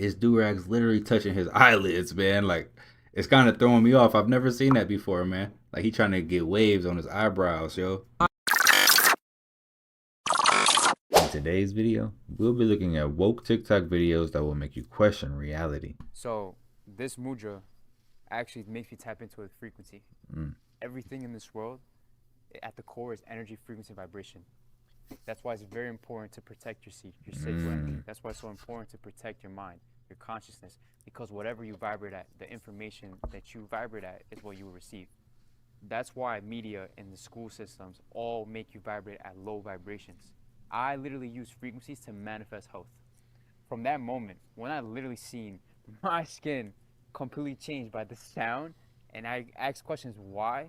his do-rag's literally touching his eyelids, man. Like, it's kind of throwing me off. I've never seen that before, man. Like, he trying to get waves on his eyebrows, yo. In today's video, we'll be looking at woke TikTok videos that will make you question reality. So this mudra actually makes you tap into a frequency. Everything in this world, at the core, is energy, frequency, vibration. That's why it's very important to protect your sacral energy. That's why it's so important to protect your mind, your consciousness, because whatever you vibrate at, the information that you vibrate at is what you will receive. That's why media and the school systems all make you vibrate at low vibrations. I literally use frequencies to manifest health. From that moment, when I literally seen my skin completely changed by the sound, and I asked questions why,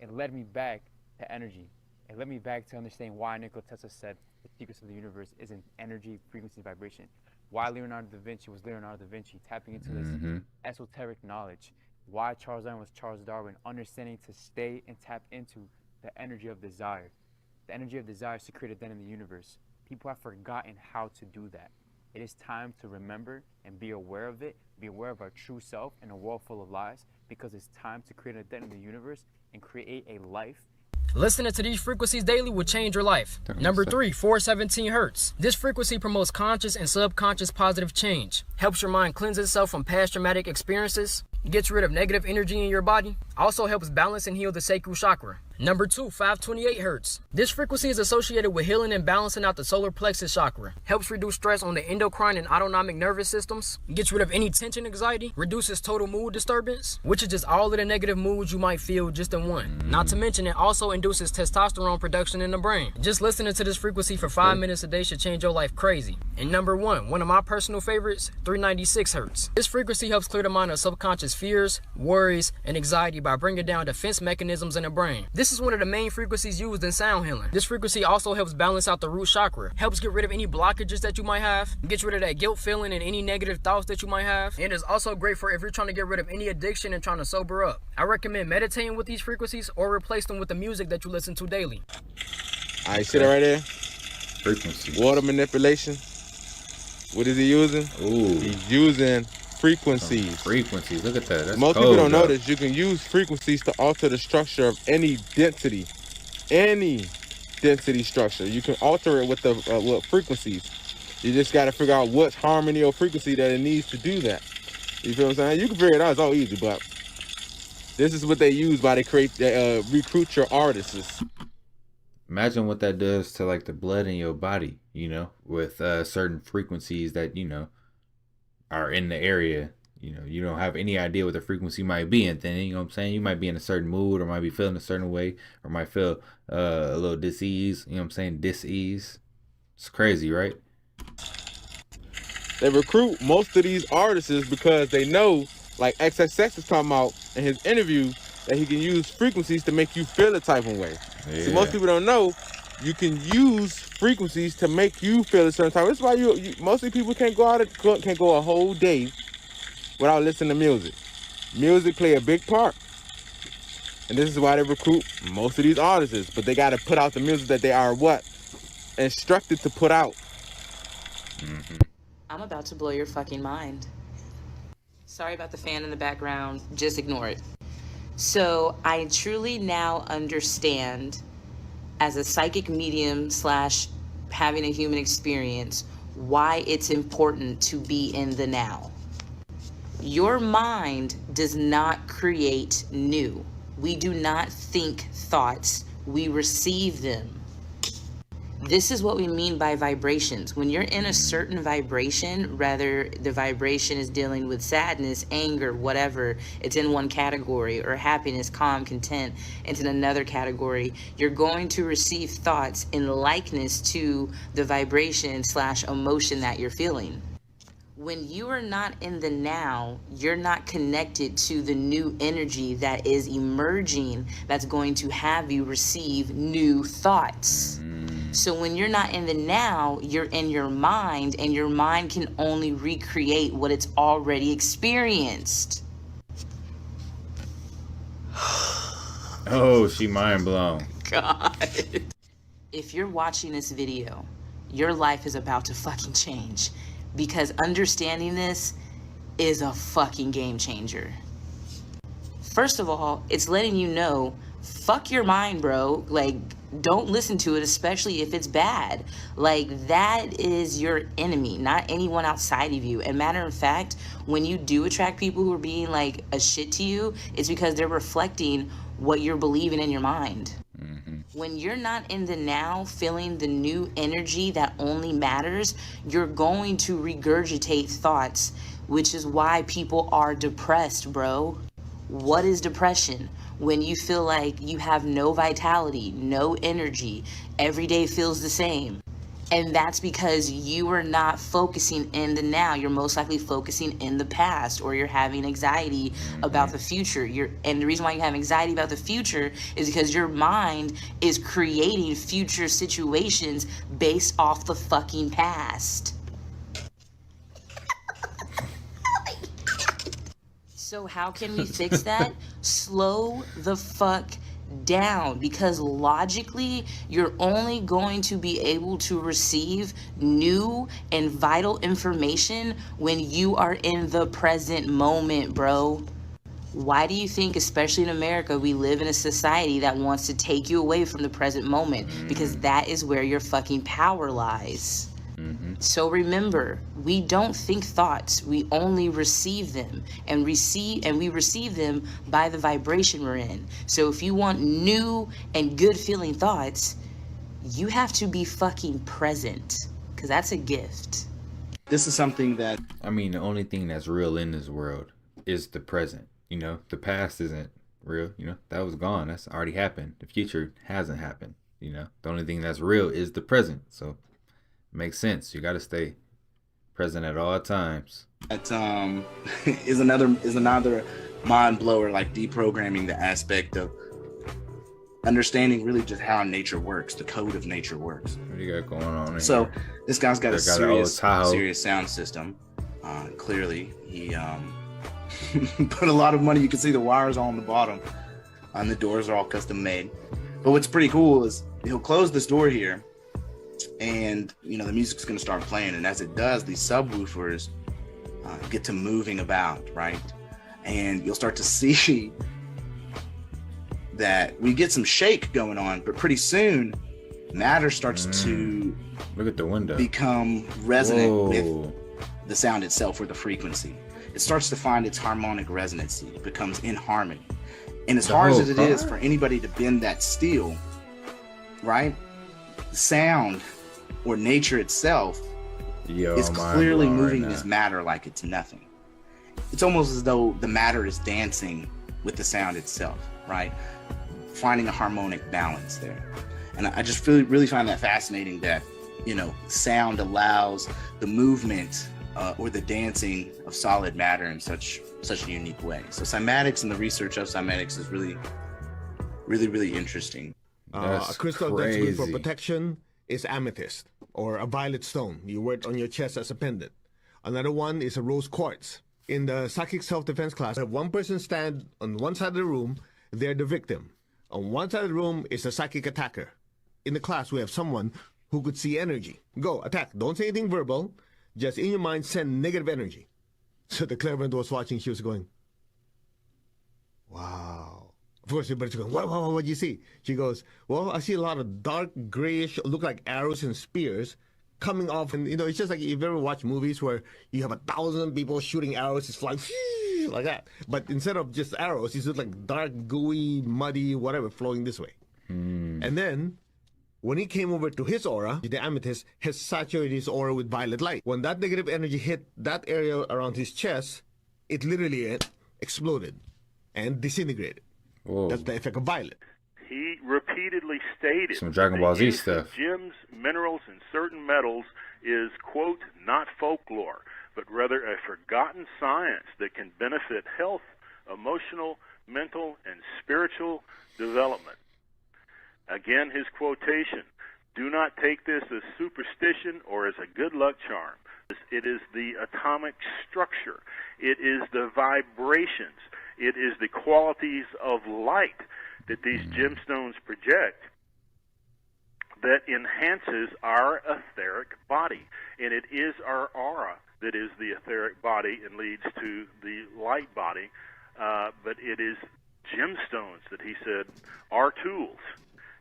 it led me back to energy. It led me back to understand why Nikola Tesla said the secrets of the universe is in energy, frequency, vibration. Why Leonardo da Vinci was Leonardo da Vinci, tapping into this esoteric knowledge. Why Charles Darwin was Charles Darwin, understanding to stay and tap into the energy of desire. The energy of desire is secreted then in the universe. People have forgotten how to do that. It is time to remember and be aware of it, be aware of our true self in a world full of lies, because it's time to create a dent in the universe and create a life. Listening to these frequencies daily will change your life. Number 3, 417 hertz. This frequency promotes conscious and subconscious positive change, helps your mind cleanse itself from past traumatic experiences, gets rid of negative energy in your body, also helps balance and heal the sacral chakra. Number 2, 528 hertz. This frequency is associated with healing and balancing out the solar plexus chakra, helps reduce stress on the endocrine and autonomic nervous systems, gets rid of any tension, anxiety, reduces total mood disturbance, which is just all of the negative moods you might feel just in one. Not to mention, it also induces testosterone production in the brain. Just listening to this frequency for 5 minutes a day should change your life crazy. And number 1, one of my personal favorites, 396 hertz. This frequency helps clear the mind of subconscious fears, worries, and anxiety by bringing down defense mechanisms in the brain. This is one of the main frequencies used in sound healing. This frequency also helps balance out the root chakra, helps get rid of any blockages that you might have, gets rid of that guilt feeling and any negative thoughts that you might have, and is also great for if you're trying to get rid of any addiction and trying to sober up. I recommend meditating with these frequencies or replace them with the music that you listen to daily. All right, see that right there? Frequency. Water manipulation. What is he using? Ooh. He's using frequencies. Frequencies. Look at that. That's Most cold, people don't know though. this. You can use frequencies to alter the structure of any density structure. You can alter it with the with frequencies. You just got to figure out what harmony or frequency that it needs to do that. You feel what I'm saying? You can figure it out. It's all easy, but this is what they use while they recruit your artists. Imagine what that does to like the blood in your body, you know, with certain frequencies that, you know, are in the area. You know, you don't have any idea what the frequency might be, and then, you know what I'm saying, you might be in a certain mood, or might be feeling a certain way, or might feel a little dis-ease, you know what I'm saying, dis-ease. It's crazy, right? They recruit most of these artists because they know, like XXX is talking about in his interview, that he can use frequencies to make you feel a type of way. Yeah. So most people don't know you can use frequencies to make you feel a certain type. That's why mostly people can't go a whole day without listening to music. Music play a big part, and this is why they recruit most of these artists. But they got to put out the music that they are instructed to put out. I'm about to blow your fucking mind. Sorry about the fan in the background. Just ignore it. So I truly now understand, as a psychic medium / having a human experience, why it's important to be in the now. Your mind does not create new. We do not think thoughts, we receive them. This is what we mean by vibrations. When you're in a certain vibration, rather the vibration is dealing with sadness, anger, whatever, it's in one category, or happiness, calm, content, it's in another category, you're going to receive thoughts in likeness to the vibration / emotion that you're feeling. When you are not in the now, you're not connected to the new energy that is emerging, that's going to have you receive new thoughts. So when you're not in the now, you're in your mind, and your mind can only recreate what it's already experienced. Oh, she mind blown. God. If you're watching this video, your life is about to fucking change. because understanding this is a fucking game changer. First of all, it's letting you know, fuck your mind, bro. Like, don't listen to it, especially if it's bad. Like, that is your enemy, not anyone outside of you. And matter of fact, when you do attract people who are being like a shit to you, it's because they're reflecting what you're believing in your mind. When you're not in the now, feeling the new energy that only matters, you're going to regurgitate thoughts, which is why people are depressed, bro. What is depression? When you feel like you have no vitality, no energy, every day feels the same. And that's because you are not focusing in the now. You're most likely focusing in the past, or you're having anxiety about the future. And the reason why you have anxiety about the future is because your mind is creating future situations based off the fucking past. So how can we fix that? Slow the fuck down, because logically you're only going to be able to receive new and vital information when you are in the present moment, bro. Why do you think, especially in America, we live in a society that wants to take you away from the present moment? Because that is where your fucking power lies. So remember, we don't think thoughts, we only receive them, and we receive them by the vibration we're in. So if you want new and good feeling thoughts, you have to be fucking present, because that's a gift. This is something that, I mean, the only thing that's real in this world is the present. You know, the past isn't real. You know, that was gone. That's already happened. The future hasn't happened. You know, the only thing that's real is the present. So makes sense. You got to stay present at all times. that is another mind blower, like deprogramming the aspect of understanding really just how nature works, the code of nature works. What do you got going on here? So this guy's got a serious Tahoe. sound system. Clearly, he put a lot of money. You can see the wires all on the bottom, and the doors are all custom made. But what's pretty cool is he'll close this door here, and you know the music's going to start playing, and as it does, these subwoofers get to moving about, right? And you'll start to see that we get some shake going on, but pretty soon matter starts to look at the window, become resonant with the sound itself, or the frequency. It starts to find its harmonic resonancy. It becomes in harmony. And as hard as it is for anybody to bend that steel, right? The sound or nature itself is clearly moving this matter like it's nothing. It's almost as though the matter is dancing with the sound itself, right? Finding a harmonic balance there. And I just really find that fascinating, that, you know, sound allows the movement or the dancing of solid matter in such a unique way. So cymatics and the research of cymatics is really interesting. A crystal that's good for protection is amethyst, or a violet stone. You wear it on your chest as a pendant. Another one is a rose quartz. In the psychic self-defense class, I have one person stand on one side of the room, they're the victim. On one side of the room is a psychic attacker. In the class, we have someone who could see energy. Go, attack. Don't say anything verbal. Just in your mind, send negative energy. So the clairvoyant was watching, she was going, wow. Of course, everybody's going, what do you see? She goes, well, I see a lot of dark grayish, look like arrows and spears coming off. And, you know, it's just like if you ever watch movies where you have 1,000 people shooting arrows, it's flying like that. But instead of just arrows, it's just like dark, gooey, muddy, whatever, flowing this way. And then, when he came over to his aura, the amethyst has saturated his aura with violet light. When that negative energy hit that area around his chest, it literally exploded and disintegrated. Whoa. That's the effect of violet. He repeatedly stated Some Dragon Ball Z use stuff. of gems, minerals, and certain metals is, quote, not folklore, but rather a forgotten science that can benefit health, emotional, mental, and spiritual development. Again, his quotation, do not take this as superstition or as a good luck charm. It is the atomic structure. It is the vibrations. It is the qualities of light that these gemstones project that enhances our etheric body. And it is our aura that is the etheric body and leads to the light body, but it is gemstones that he said are tools.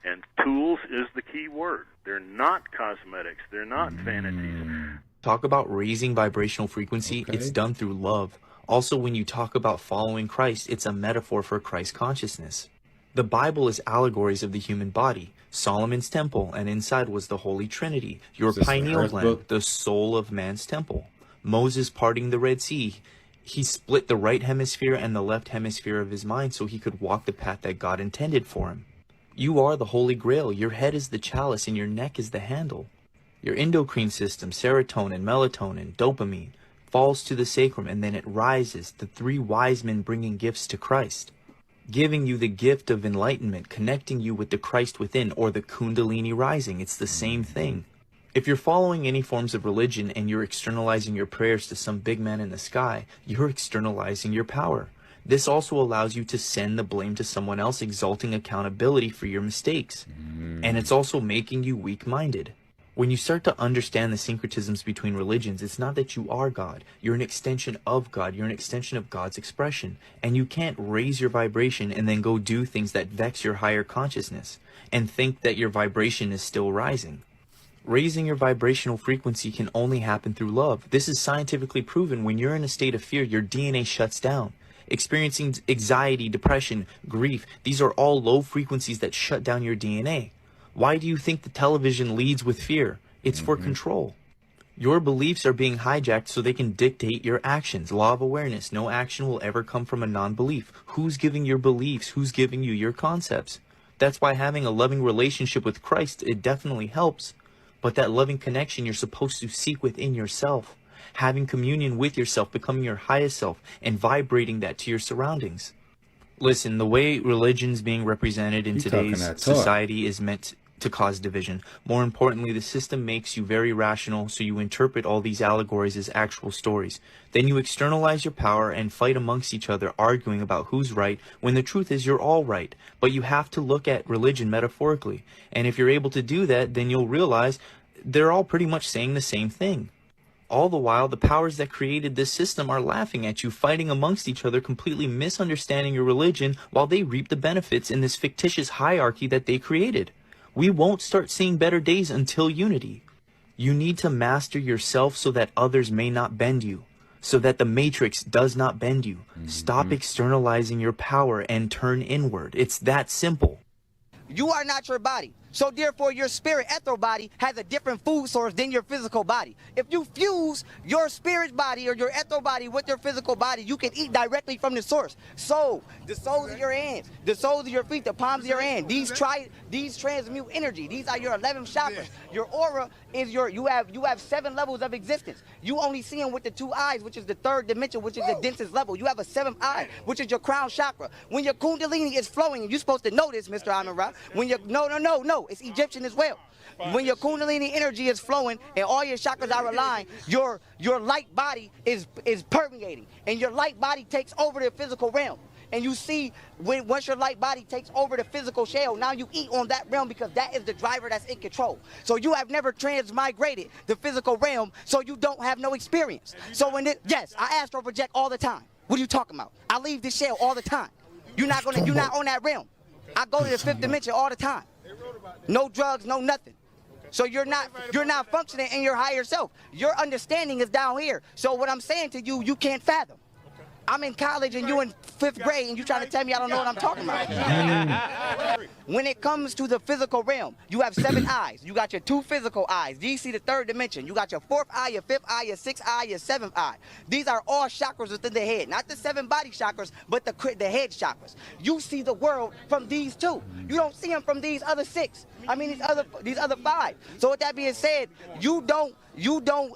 And tools is the key word. They're not cosmetics. They're not vanities. Talk about raising vibrational frequency, it's done through love. Also, when you talk about following Christ, it's a metaphor for Christ consciousness. The Bible is allegories of the human body. Solomon's temple, and inside was the Holy Trinity, your pineal gland, the soul of man's temple. Moses parting the Red Sea, he split the right hemisphere and the left hemisphere of his mind so he could walk the path that God intended for him. You are the Holy Grail. Your head is the chalice and your neck is the handle. Your endocrine system, serotonin, melatonin, dopamine, falls to the sacrum and then it rises, the three wise men bringing gifts to Christ, giving you the gift of enlightenment, connecting you with the Christ within, or the Kundalini rising. It's the same thing. If you're following any forms of religion and you're externalizing your prayers to some big man in the sky, you're externalizing your power. This also allows you to send the blame to someone else, exalting accountability for your mistakes. And it's also making you weak-minded. When you start to understand the syncretisms between religions, it's not that you are God. You're an extension of God. You're an extension of God's expression. And you can't raise your vibration and then go do things that vex your higher consciousness and think that your vibration is still rising. Raising your vibrational frequency can only happen through love. This is scientifically proven. When you're in a state of fear, your DNA shuts down. Experiencing anxiety, depression, grief, these are all low frequencies that shut down your DNA. Why do you think the television leads with fear? It's for control. Your beliefs are being hijacked so they can dictate your actions. Law of awareness. No action will ever come from a non-belief. Who's giving your beliefs? Who's giving you your concepts? That's why having a loving relationship with Christ, it definitely helps. But that loving connection you're supposed to seek within yourself. Having communion with yourself, becoming your highest self, and vibrating that to your surroundings. Listen, the way religion's being represented in today's society is meant to cause division. More importantly, the system makes you very rational, so you interpret all these allegories as actual stories. Then you externalize your power and fight amongst each other, arguing about who's right, when the truth is you're all right. But you have to look at religion metaphorically. And if you're able to do that, then you'll realize they're all pretty much saying the same thing. All the while, the powers that created this system are laughing at you, fighting amongst each other, completely misunderstanding your religion, while they reap the benefits in this fictitious hierarchy that they created. We won't start seeing better days until unity. You need to master yourself so that others may not bend you, so that the matrix does not bend you. Stop externalizing your power and turn inward. It's that simple. You are not your body. So therefore, your spirit ethereal body has a different food source than your physical body. If you fuse your spirit body or your ethereal body with your physical body, you can eat directly from the source. So the soles of your hands, the soles of your feet, the palms of your hand, these transmute energy. These are your 11 chakras. Your aura is you have 7 levels of existence. You only see them with the 2 eyes, which is the 3rd dimension, which is the densest level. You have a 7th eye, which is your crown chakra. When your kundalini is flowing, and you're supposed to know this, Mr. Amira, when you no. It's Egyptian as well. When your kundalini energy is flowing and all your chakras are aligned, your light body is permeating, and your light body takes over the physical realm. And you see, once your light body takes over the physical shell, now you eat on that realm because that is the driver that's in control. So you have never transmigrated the physical realm, so you don't have no experience. So yes, I astral project all the time. What are you talking about? I leave this shell all the time. You're not on that realm. I go to the 5th dimension all the time. No drugs, no nothing. So you're not functioning in your higher self. Your understanding is down here. So what I'm saying to you, you can't fathom. I'm in college and you in 5th grade and you trying to tell me I don't know what I'm talking about. When it comes to the physical realm, you have 7 eyes. You got your 2 physical eyes. These see the 3rd dimension. You got your 4th eye, your 5th eye, your 6th eye, your 7th eye. These are all chakras within the head. Not the 7 body chakras, but the head chakras. You see the world from these 2. You don't see them from these other 6. I mean these other 5. So with that being said, you don't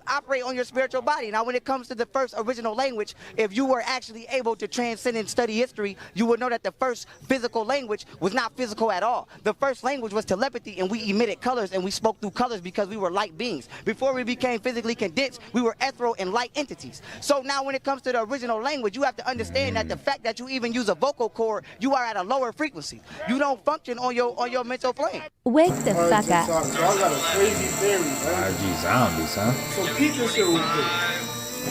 operate on your spiritual body. Now when it comes to the first original language, if you were actually able to transcend and study history, you would know that the first physical language was not physical at all. The first language was telepathy, and we emitted colors and we spoke through colors because we were light beings. Before we became physically condensed, we were ethereal and light entities. So now when it comes to the original language, you have to understand that the fact that you even use a vocal cord, you are at a lower frequency. You don't function on your mental plane. Wake the fuck up. So I got a crazy theory, right? 5G zombies, huh? So keep this shit real quick.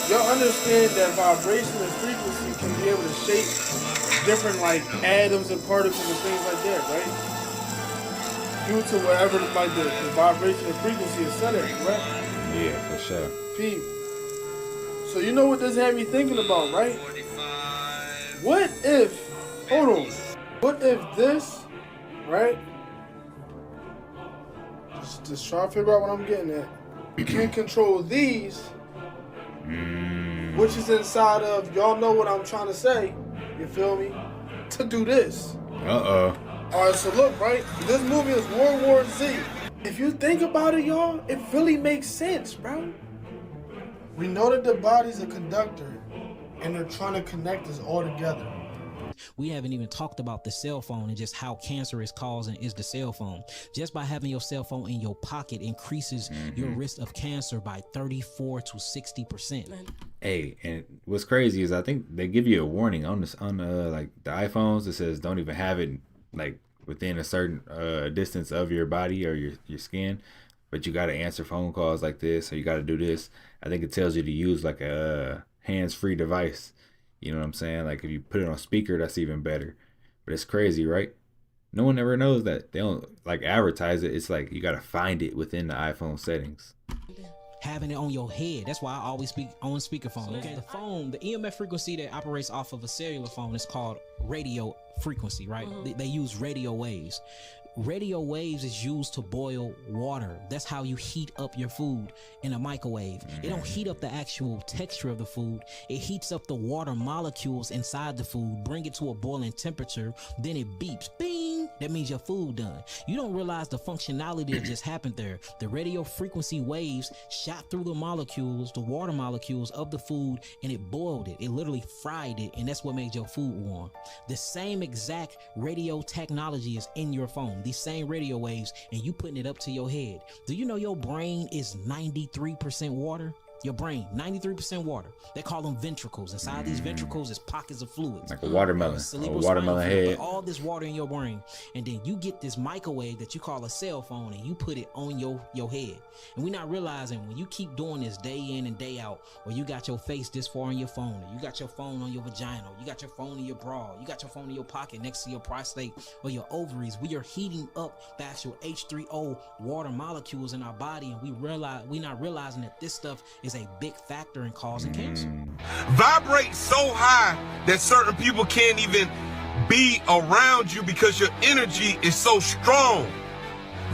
y'all understand that vibration and frequency can be able to shape different like atoms and particles and things like that, right? Due to wherever like the vibration and frequency is set at, right? Yeah, for sure. Pete. So you know what this had me thinking about, right? What if, hold on, what if this, right? Just try to figure out what I'm getting at. Can control these, which is inside of, y'all know what I'm trying to say, you feel me? To do this. Alright, so look, right? This movie is World War Z. If you think about it, y'all, it really makes sense, bro. We know that the body's a conductor, and they're trying to connect us all together. We haven't even talked about the cell phone and just how cancerous causing is the cell phone. Just by having your cell phone in your pocket increases your risk of cancer by 34 to 60%. Hey, and what's crazy is I think they give you a warning on this like the iPhones. It says don't even have it like within a certain distance of your body or your skin, but you got to answer phone calls like this, or you got to do this. I think it tells you to use like a hands-free device. You know what I'm saying? Like if you put it on speaker, that's even better. But it's crazy, right? No one ever knows that. They don't like advertise it. It's like you got to find it within the iPhone settings. Having it on your head. That's why I always speak on speakerphone. Okay, the phone, the EMF frequency that operates off of a cellular phone is called radio frequency, right? They use radio waves. Radio waves is used to boil water. That's how you heat up your food in a microwave. It don't heat up the actual texture of the food. It heats up the water molecules inside the food, bring it to a boiling temperature, then it beeps. Bing! That means your food done. You don't realize the functionality that just happened there. The radio frequency waves shot through the molecules, the water molecules of the food, and it boiled it. It literally fried it, and that's what made your food warm. The same exact radio technology is in your phone. These same radio waves, and you putting it up to your head. Do you know your brain is 93% water? Your brain, 93% water. They call them ventricles. Inside these ventricles is pockets of fluids. Like a watermelon. A watermelon head. All this water in your brain. And then you get this microwave that you call a cell phone, and you put it on your head. And we're not realizing when you keep doing this day in and day out, where you got your face this far on your phone, or you got your phone on your vagina, or you got your phone in your bra, you got your phone in your pocket next to your prostate or your ovaries, we are heating up the actual H3O water molecules in our body, and we're not realizing that this stuff is a big factor in causing cancer. Vibrate so high that certain people can't even be around you because your energy is so strong.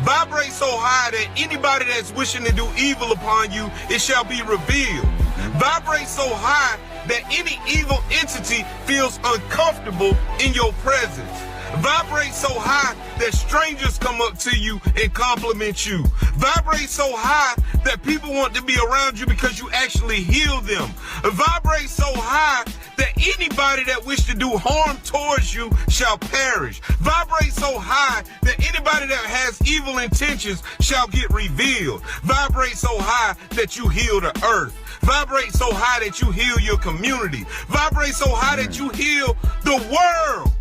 Vibrate so high that anybody that's wishing to do evil upon you, it shall be revealed. Vibrate so high that any evil entity feels uncomfortable in your presence. Vibrate so high that strangers come up to you and compliment you. Vibrate so high that people want to be around you because you actually heal them. Vibrate so high that anybody that wish to do harm towards you shall perish. Vibrate so high that anybody that has evil intentions shall get revealed. Vibrate so high that you heal the earth. Vibrate so high that you heal your community. Vibrate so high that you heal the world.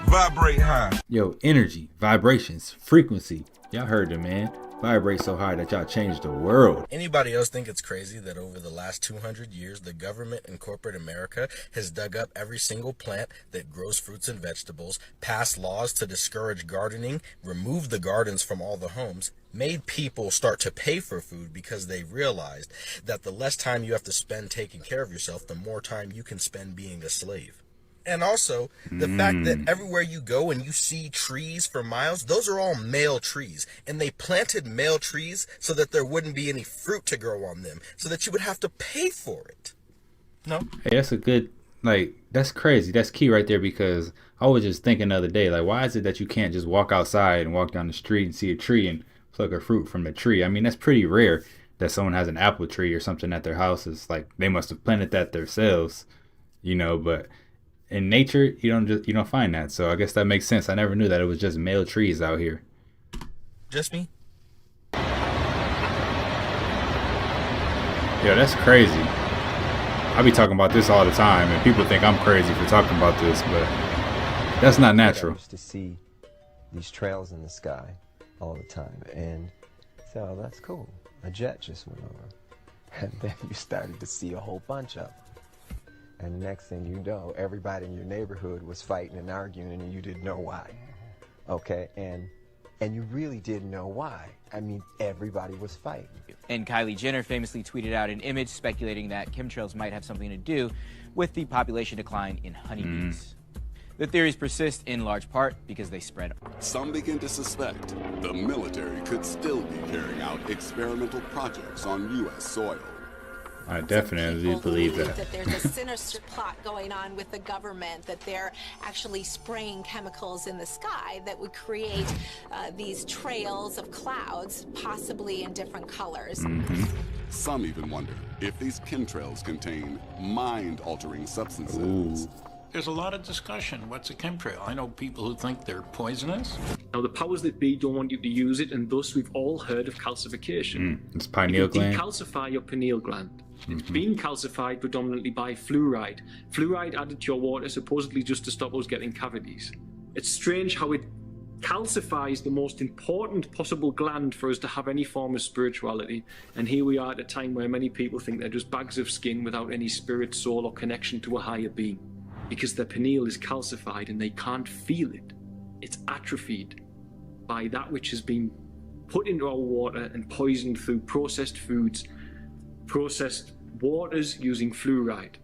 Vibrate high. Yo, energy, vibrations, frequency. Y'all heard it, man. Vibrate so high that y'all changed the world. Anybody else think it's crazy that over the last 200 years, the government in corporate America has dug up every single plant that grows fruits and vegetables, passed laws to discourage gardening, removed the gardens from all the homes, made people start to pay for food because they realized that the less time you have to spend taking care of yourself, the more time you can spend being a slave. And also, the fact that everywhere you go and you see trees for miles, those are all male trees. And they planted male trees so that there wouldn't be any fruit to grow on them, so that you would have to pay for it. No? Hey, that's a good, like, that's crazy. That's key right there, because I was just thinking the other day, like, why is it that you can't just walk outside and walk down the street and see a tree and pluck a fruit from the tree? I mean, that's pretty rare that someone has an apple tree or something at their house. It's like they must have planted that themselves, you know, but in nature, you don't find that. So I guess that makes sense. I never knew that it was just male trees out here. Just me? Yeah, that's crazy. I be talking about this all the time, and people think I'm crazy for talking about this, but that's not natural. Just to see these trails in the sky all the time, and so that's cool. A jet just went over. And then you started to see a whole bunch of them. And next thing you know, everybody in your neighborhood was fighting and arguing and you didn't know why. Okay, and you really didn't know why. I mean, everybody was fighting. And Kylie Jenner famously tweeted out an image speculating that chemtrails might have something to do with the population decline in honeybees. The theories persist in large part because they spread. Some begin to suspect the military could still be carrying out experimental projects on U.S. soil. I definitely believe that. That there's a sinister plot going on with the government, that they're actually spraying chemicals in the sky that would create these trails of clouds, possibly in different colors. Some even wonder if these chemtrails contain mind-altering substances. There's a lot of discussion. What's a chemtrail? I know people who think they're poisonous. Now, the powers that be don't want you to use it, and thus we've all heard of calcification. It's pineal gland. Decalcify your pineal gland. It's been calcified predominantly by fluoride. Fluoride added to your water supposedly just to stop us getting cavities. It's strange how it calcifies the most important possible gland for us to have any form of spirituality. And here we are at a time where many people think they're just bags of skin without any spirit, soul, or connection to a higher being. Because their pineal is calcified and they can't feel it. It's atrophied by that which has been put into our water and poisoned through processed foods, processed waters using fluoride,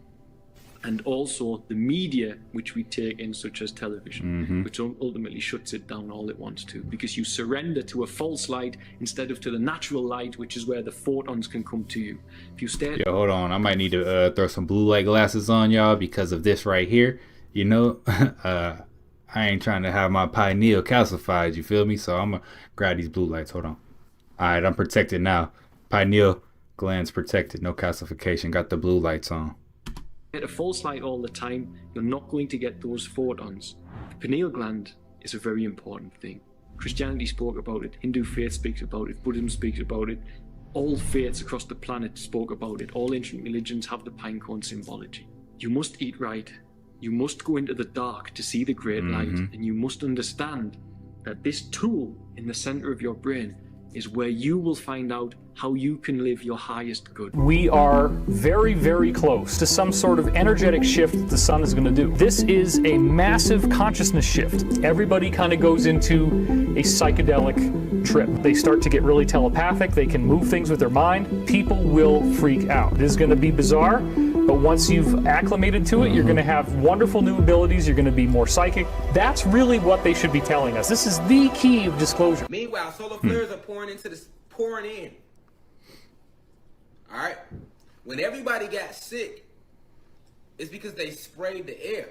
and also the media which we take in, such as television, which ultimately shuts it down all it wants to, because you surrender to a false light instead of to the natural light, which is where the photons can come to you. If you stare... Yo, hold on. I might need to throw some blue light glasses on y'all because of this right here. You know, I ain't trying to have my pineal calcified, you feel me? So I'm gonna grab these blue lights. Hold on. All right, I'm protected now. Pineal glands protected, no calcification. Got the blue lights on. At a false light all the time, you're not going to get those photons. The pineal gland is a very important thing. Christianity spoke about it, Hindu faith speaks about it, Buddhism speaks about it, all faiths across the planet spoke about it, all ancient religions have the pinecone symbology. You must eat right, you must go into the dark to see the great light, and you must understand that this tool in the center of your brain is where you will find out how you can live your highest good. We are very, very close to some sort of energetic shift that the sun is going to do. This is a massive consciousness shift. Everybody kind of goes into a psychedelic trip. They start to get really telepathic. They can move things with their mind. People will freak out. This is going to be bizarre, but once you've acclimated to it, you're going to have wonderful new abilities. You're going to be more psychic. That's really what they should be telling us. This is the key of disclosure. Meanwhile, solar flares are pouring in. All right. When everybody got sick, it's because they sprayed the air.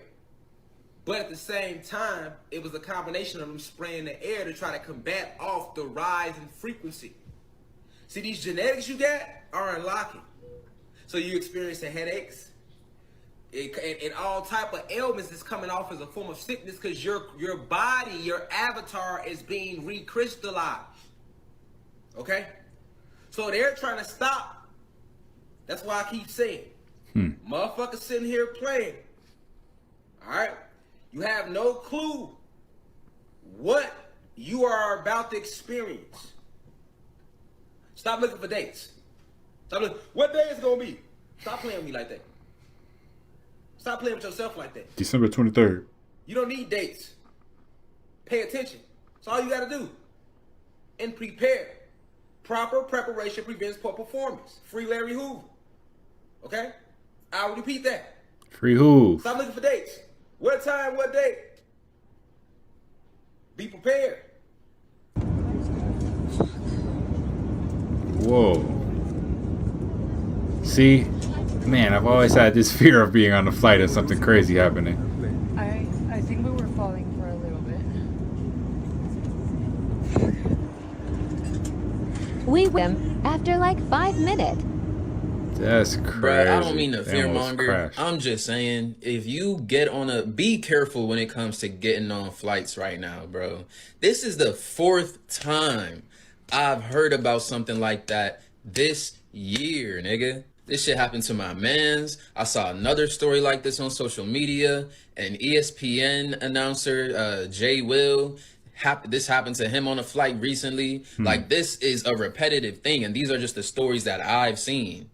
But at the same time, it was a combination of them spraying the air to try to combat off the rise in frequency. See, these genetics you got are unlocking. So you experiencing headaches and all type of ailments that's coming off as a form of sickness because your body, your avatar is being recrystallized. Okay? So they're trying to stop. That's why I keep saying, motherfuckers sitting here playing. All right? You have no clue what you are about to experience. Stop looking for dates. Stop looking. What day is it going to be? Stop playing with me like that. Stop playing with yourself like that. December 23rd. You don't need dates. Pay attention. That's all you got to do. And prepare. Proper preparation prevents poor performance. Free Larry Hoover. Okay? I'll repeat that. Free Hoover. Stop looking for dates. What time, what date? Be prepared. Whoa. See? Man, I've always had this fear of being on a flight and something crazy happening. I think we were falling for a little bit. We win after like 5 minutes. That's crazy. Bruh, I don't mean to fearmonger. I'm just saying, if you get on be careful when it comes to getting on flights right now, bro. This is the 4th time I've heard about something like that this year, nigga. This shit happened to my mans. I saw another story like this on social media. An ESPN announcer, Jay Will, this happened to him on a flight recently. Like, this is a repetitive thing, and these are just the stories that I've seen.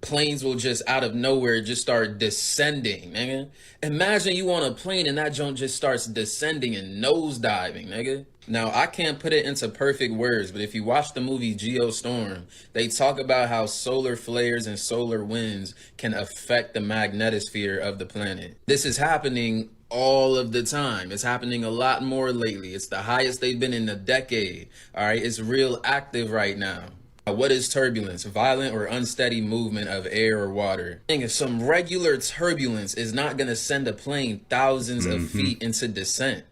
planes will just out of nowhere just start descending, nigga. Imagine you on a plane and that joint just starts descending and nosediving, nigga. Now, I can't put it into perfect words, but if you watch the movie Geostorm, they talk about how solar flares and solar winds can affect the magnetosphere of the planet. This is happening all of the time. It's happening a lot more lately. It's the highest they've been in a decade. All right, it's real active right now. What is turbulence? Violent or unsteady movement of air or water. Some regular turbulence is not going to send a plane thousands of feet into descent.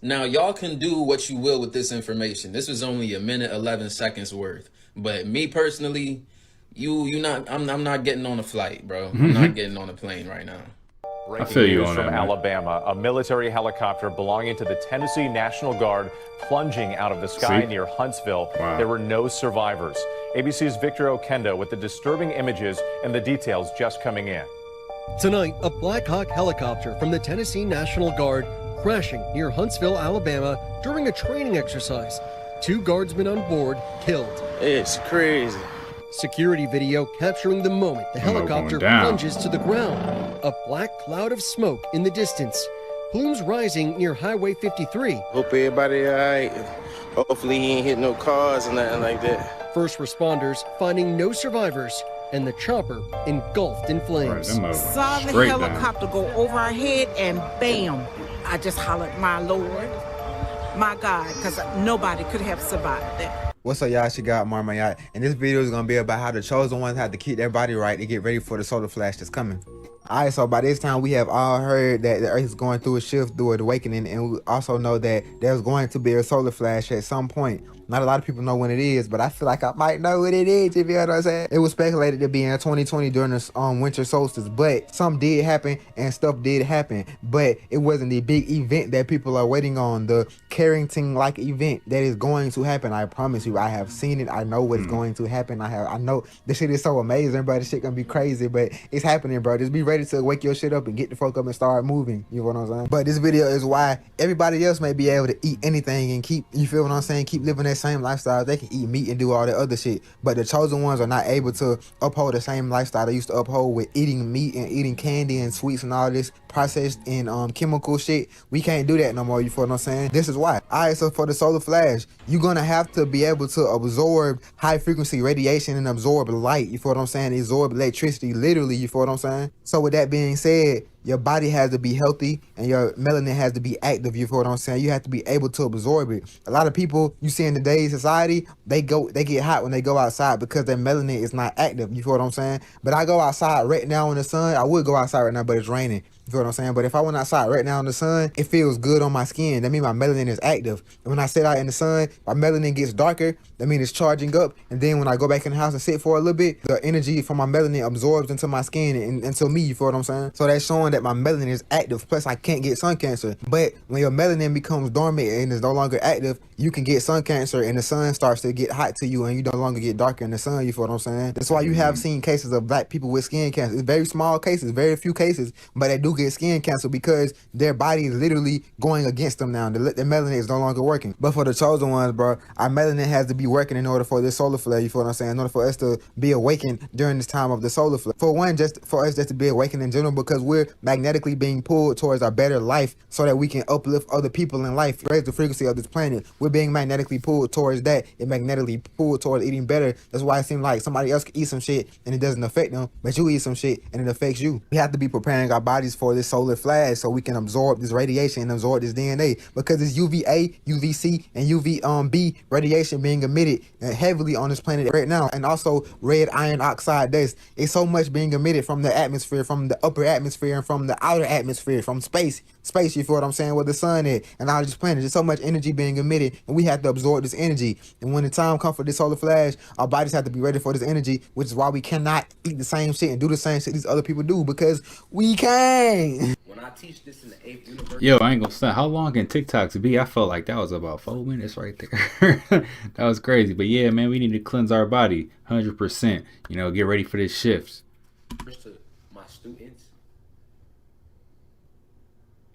Now, y'all can do what you will with this information. This was only a minute, 11 seconds worth. But me personally, I'm not getting on a flight, bro. I'm not getting on a plane right now. Breaking news from Alabama. A military helicopter belonging to the Tennessee National Guard plunging out of the sky near Huntsville. Wow. There were no survivors. ABC's Victor Okenda with the disturbing images and the details just coming in. Tonight, a Black Hawk helicopter from the Tennessee National Guard crashing near Huntsville, Alabama during a training exercise. 2 guardsmen on board killed. It's crazy. Security video capturing the moment the helicopter plunges to the ground. A black cloud of smoke in the distance. Plumes rising near Highway 53. Hope everybody all right. Hopefully he ain't hit no cars or nothing like that. First responders finding no survivors and the chopper engulfed in flames. Saw the helicopter go over our head and bam. I just hollered, my Lord, my God, because nobody could have survived that. What's up, y'all? It's your guy, Marmayat, and this video is gonna be about how the chosen ones have to keep their body right to get ready for the solar flash that's coming. Alright, so by this time we have all heard that the earth is going through a shift, through an awakening, and we also know that there's going to be a solar flash at some point. Not a lot of people know when it is, but I feel like I might know what it is, if you know what I'm saying. It was speculated to be in 2020 during the winter solstice, but something did happen and stuff did happen. But it wasn't the big event that people are waiting on, the Carrington-like event that is going to happen. I promise you, I have seen it. I know what's going to happen. I know this shit is so amazing, bro. This shit gonna be crazy, but it's happening, bro. Just be ready to wake your shit up and get the fuck up and start moving. You know what I'm saying? But this video is why everybody else may be able to eat anything and keep, you feel what I'm saying, keep living that same lifestyle. They can eat meat and do all that other shit, but the chosen ones are not able to uphold the same lifestyle they used to uphold with eating meat and eating candy and sweets and all this processed and chemical shit. We can't do that no more, you feel what I'm saying? This is why. Alright, so for the solar flash, you're gonna have to be able to absorb high frequency radiation and absorb light, you feel what I'm saying? Absorb electricity, literally, you feel what I'm saying? So with that being said, your body has to be healthy and your melanin has to be active, you feel what I'm saying? You have to be able to absorb it. A lot of people you see in today's society, they get hot when they go outside because their melanin is not active, you feel what I'm saying? But I go outside right now in the sun. I would go outside right now, but it's raining. You feel what I'm saying? But if I went outside right now in the sun, it feels good on my skin. That means my melanin is active. And when I sit out in the sun, my melanin gets darker. That means it's charging up. And then when I go back in the house and sit for a little bit, the energy from my melanin absorbs into my skin and into me, you feel what I'm saying? So that's showing that my melanin is active. Plus, I can't get sun cancer. But when your melanin becomes dormant and is no longer active, you can get sun cancer and the sun starts to get hot to you and you no longer get darker in the sun, you feel what I'm saying? That's why you have seen cases of black people with skin cancer. It's very small cases, very few cases, but they do get skin cancer because their body is literally going against them now. The melanin is no longer working. But for the chosen ones, bro, our melanin has to be working in order for this solar flare, you feel what I'm saying? In order for us to be awakened during this time of the solar flare. For one, just for us just to be awakened in general, because we're magnetically being pulled towards our better life so that we can uplift other people in life, raise the frequency of this planet. We're being magnetically pulled towards that and magnetically pulled towards eating better. That's why it seems like somebody else can eat some shit and it doesn't affect them, but you eat some shit and it affects you. We have to be preparing our bodies for this solar flash so we can absorb this radiation and absorb this DNA, because it's UVA, UVC, and UVB radiation being emitted heavily on this planet right now, and also red iron oxide dust. It's so much being emitted from the atmosphere, from the upper atmosphere, and from the outer atmosphere, from space, you feel what I'm saying, where the sun is, and all these planets. There's so much energy being emitted, and we have to absorb this energy. And when the time comes for this solar flash, our bodies have to be ready for this energy, which is why we cannot eat the same shit and do the same shit these other people do, because we can't. When I teach this in the 8th university. Yo, I ain't gonna stop. How long can TikToks be? I felt like that was about 4 minutes right there. That was crazy. But yeah, man, we need to cleanse our body 100%. You know, get ready for this shift. To my students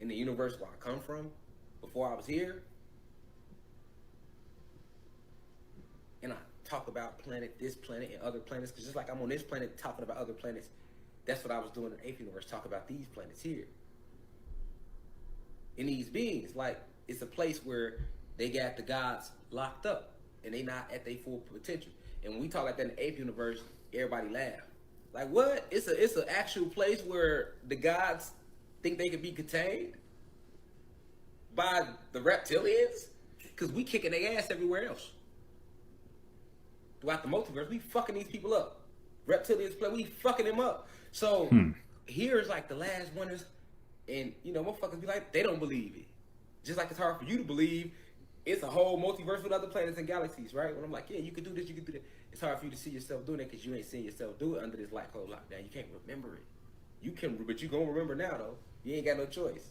in the universe where I come from, before I was here, and talk about this planet and other planets, because just like I'm on this planet talking about other planets, that's what I was doing in the eighth universe, talk about these planets here. And these beings, like, it's a place where they got the gods locked up and they not at their full potential. And when we talk like that in the eighth universe, everybody laugh. Like, what? It's an actual place where the gods think they can be contained by the reptilians? Because we kicking their ass everywhere else. Throughout the multiverse, we fucking these people up. Reptilians play, we fucking them up. So here's like the last one is, and motherfuckers be like, they don't believe it. Just like it's hard for you to believe it's a whole multiverse with other planets and galaxies, right? When I'm like, yeah, you can do this, you can do that. It's hard for you to see yourself doing it because you ain't seeing yourself do it under this light code lockdown. You can't remember it. You can, but you gonna remember now though. You ain't got no choice.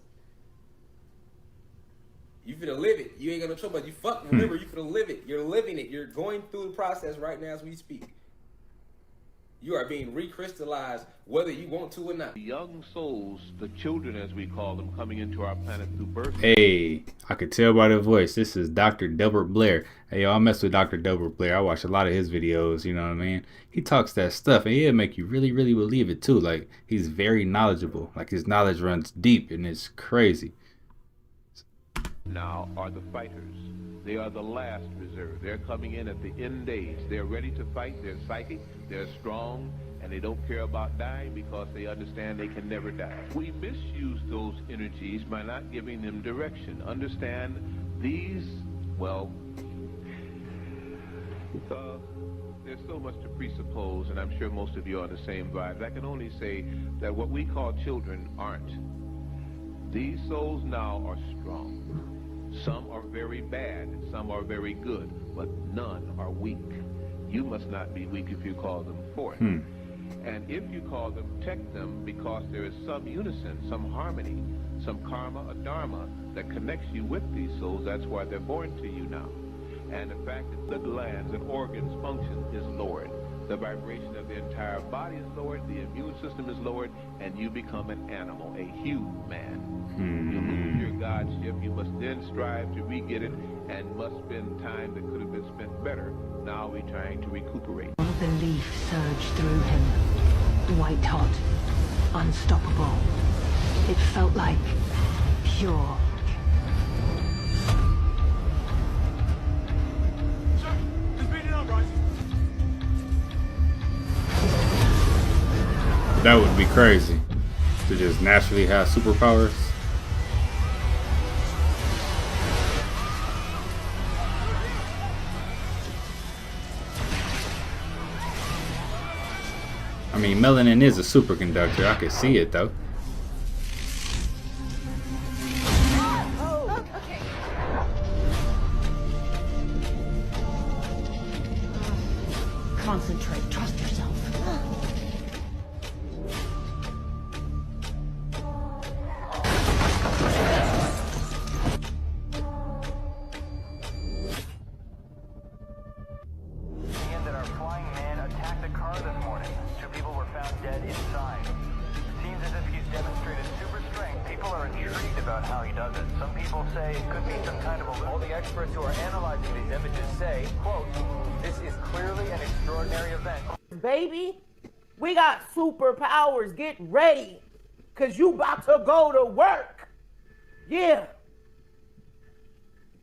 You finna live it. You ain't got no choice, but you remember, you finna live it. You're living it. You're going through the process right now as we speak. You are being recrystallized whether you want to or not. The young souls, the children as we call them, coming into our planet through birth. Hey, I could tell by the voice. This is Dr. Delbert Blair. Hey, yo, I mess with Dr. Delbert Blair. I watch a lot of his videos, you know what I mean? He talks that stuff, and he'll make you really, really believe it, too. Like, he's very knowledgeable. Like, his knowledge runs deep, and it's crazy. Now are the fighters. They are the last reserve. They're coming in at the end days. They're ready to fight. They're psychic. They're strong. And they don't care about dying because they understand they can never die. We misuse those energies by not giving them direction. Understand these, well, there's so much to presuppose, and I'm sure most of you are on the same vibes. I can only say that what we call children aren't. These souls now are strong. Some are very bad, some are very good, but none are weak. You must not be weak if you call them forth. And if you call them, protect them, because there is some unison, some harmony, some karma or dharma that connects you with these souls. That's why they're born to you now. And the fact that the glands and organs function is lowered. The vibration of the entire body is lowered, the immune system is lowered, and you become an animal, a human. You lose your godship, you must then strive to re-get it, and must spend time that could have been spent better. Now we're trying to recuperate. Belief surged through him. White-hot, unstoppable. It felt like pure. Sir, just beat it up, guys. That would be crazy. To just naturally have superpowers. I mean, melanin is a superconductor. I can see it though. Concentrate. Trust yourself. That our flying man attacked a car this morning. 2 people were found dead inside. It seems as if he's demonstrated super strength. People are intrigued about how he does it. Some people say it could be some kind of a... All the experts who are analyzing these images say, quote, this is clearly an extraordinary event. Baby, we got superpowers. Get ready, because you about to go to work. Yeah.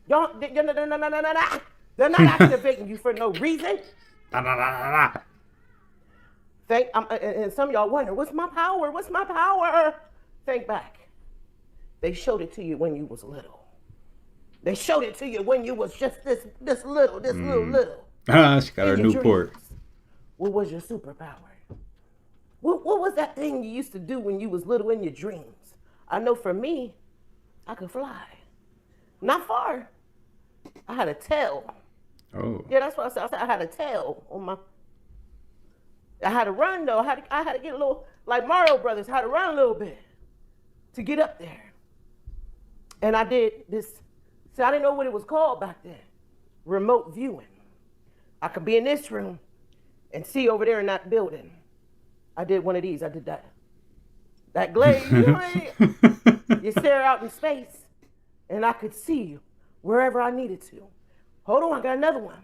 Don't... They're not activating you for no reason. And some of y'all wonder, what's my power? What's my power? Think back. They showed it to you when you was little. They showed it to you when you was just this little. She got her Newport. What was your superpower? What was that thing you used to do when you was little in your dreams? I know for me, I could fly. Not far. I had a tail. Oh. Yeah, that's what I said. I said I had a tail on my... I had to run, though. I had to get a little... Like Mario Brothers, I had to run a little bit to get up there. And I did this... See, I didn't know what it was called back then. Remote viewing. I could be in this room and see over there in that building. I did one of these. I did that. That glaze. You stare out in space, and I could see you wherever I needed to. Hold on, I got another one.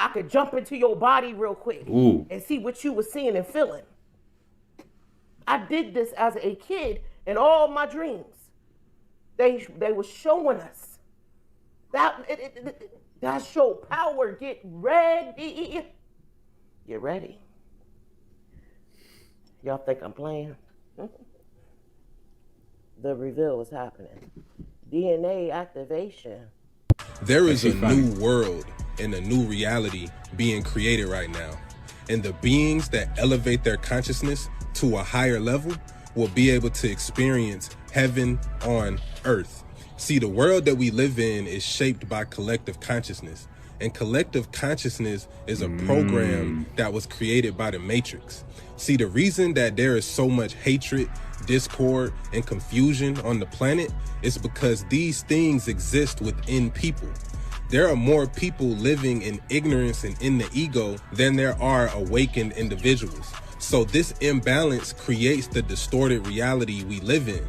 I could jump into your body real quick and see what you were seeing and feeling. I did this as a kid in all my dreams. They were showing us that show power. Get ready. Get ready. Y'all think I'm playing? The reveal is happening. DNA activation. There is a new world and a new reality being created right now. And the beings that elevate their consciousness to a higher level will be able to experience heaven on earth. See, the world that we live in is shaped by collective consciousness. And collective consciousness is a program that was created by the Matrix. See, the reason that there is so much hatred, discord, and confusion on the planet is because these things exist within people. There are more people living in ignorance and in the ego than there are awakened individuals. So this imbalance creates the distorted reality we live in.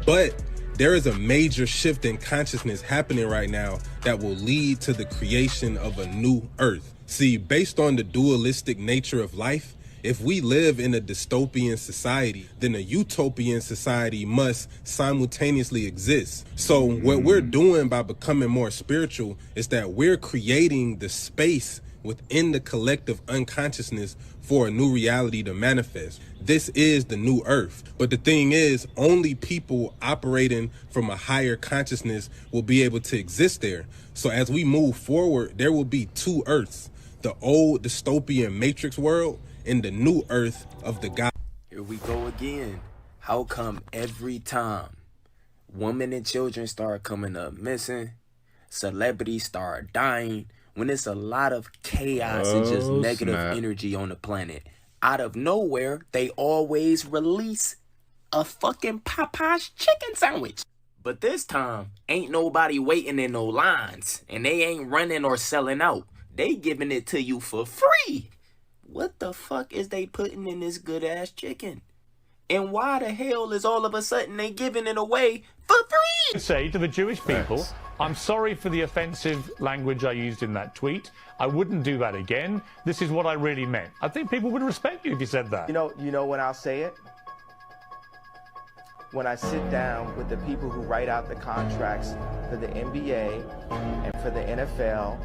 But there is a major shift in consciousness happening right now that will lead to the creation of a new earth. See, based on the dualistic nature of life, if we live in a dystopian society, then a utopian society must simultaneously exist. So what we're doing by becoming more spiritual is that we're creating the space within the collective unconsciousness for a new reality to manifest. This is the new earth. But the thing is, only people operating from a higher consciousness will be able to exist there. So as we move forward, there will be two earths, the old dystopian matrix world and the new earth of the God. Here we go again. How come every time women and children start coming up missing, celebrities start dying, when it's a lot of chaos and just negative energy on the planet, out of nowhere, they always release a fucking Popeye's chicken sandwich. But this time, ain't nobody waiting in no lines, and they ain't running or selling out. They giving it to you for free. What the fuck is they putting in this good ass chicken? And why the hell is all of a sudden they giving it away for free? Say to the Jewish people, I'm sorry for the offensive language I used in that tweet. I wouldn't do that again. This is what I really meant. I think people would respect you if you said that. You know when I'll say it? When I sit down with the people who write out the contracts for the NBA and for the NFL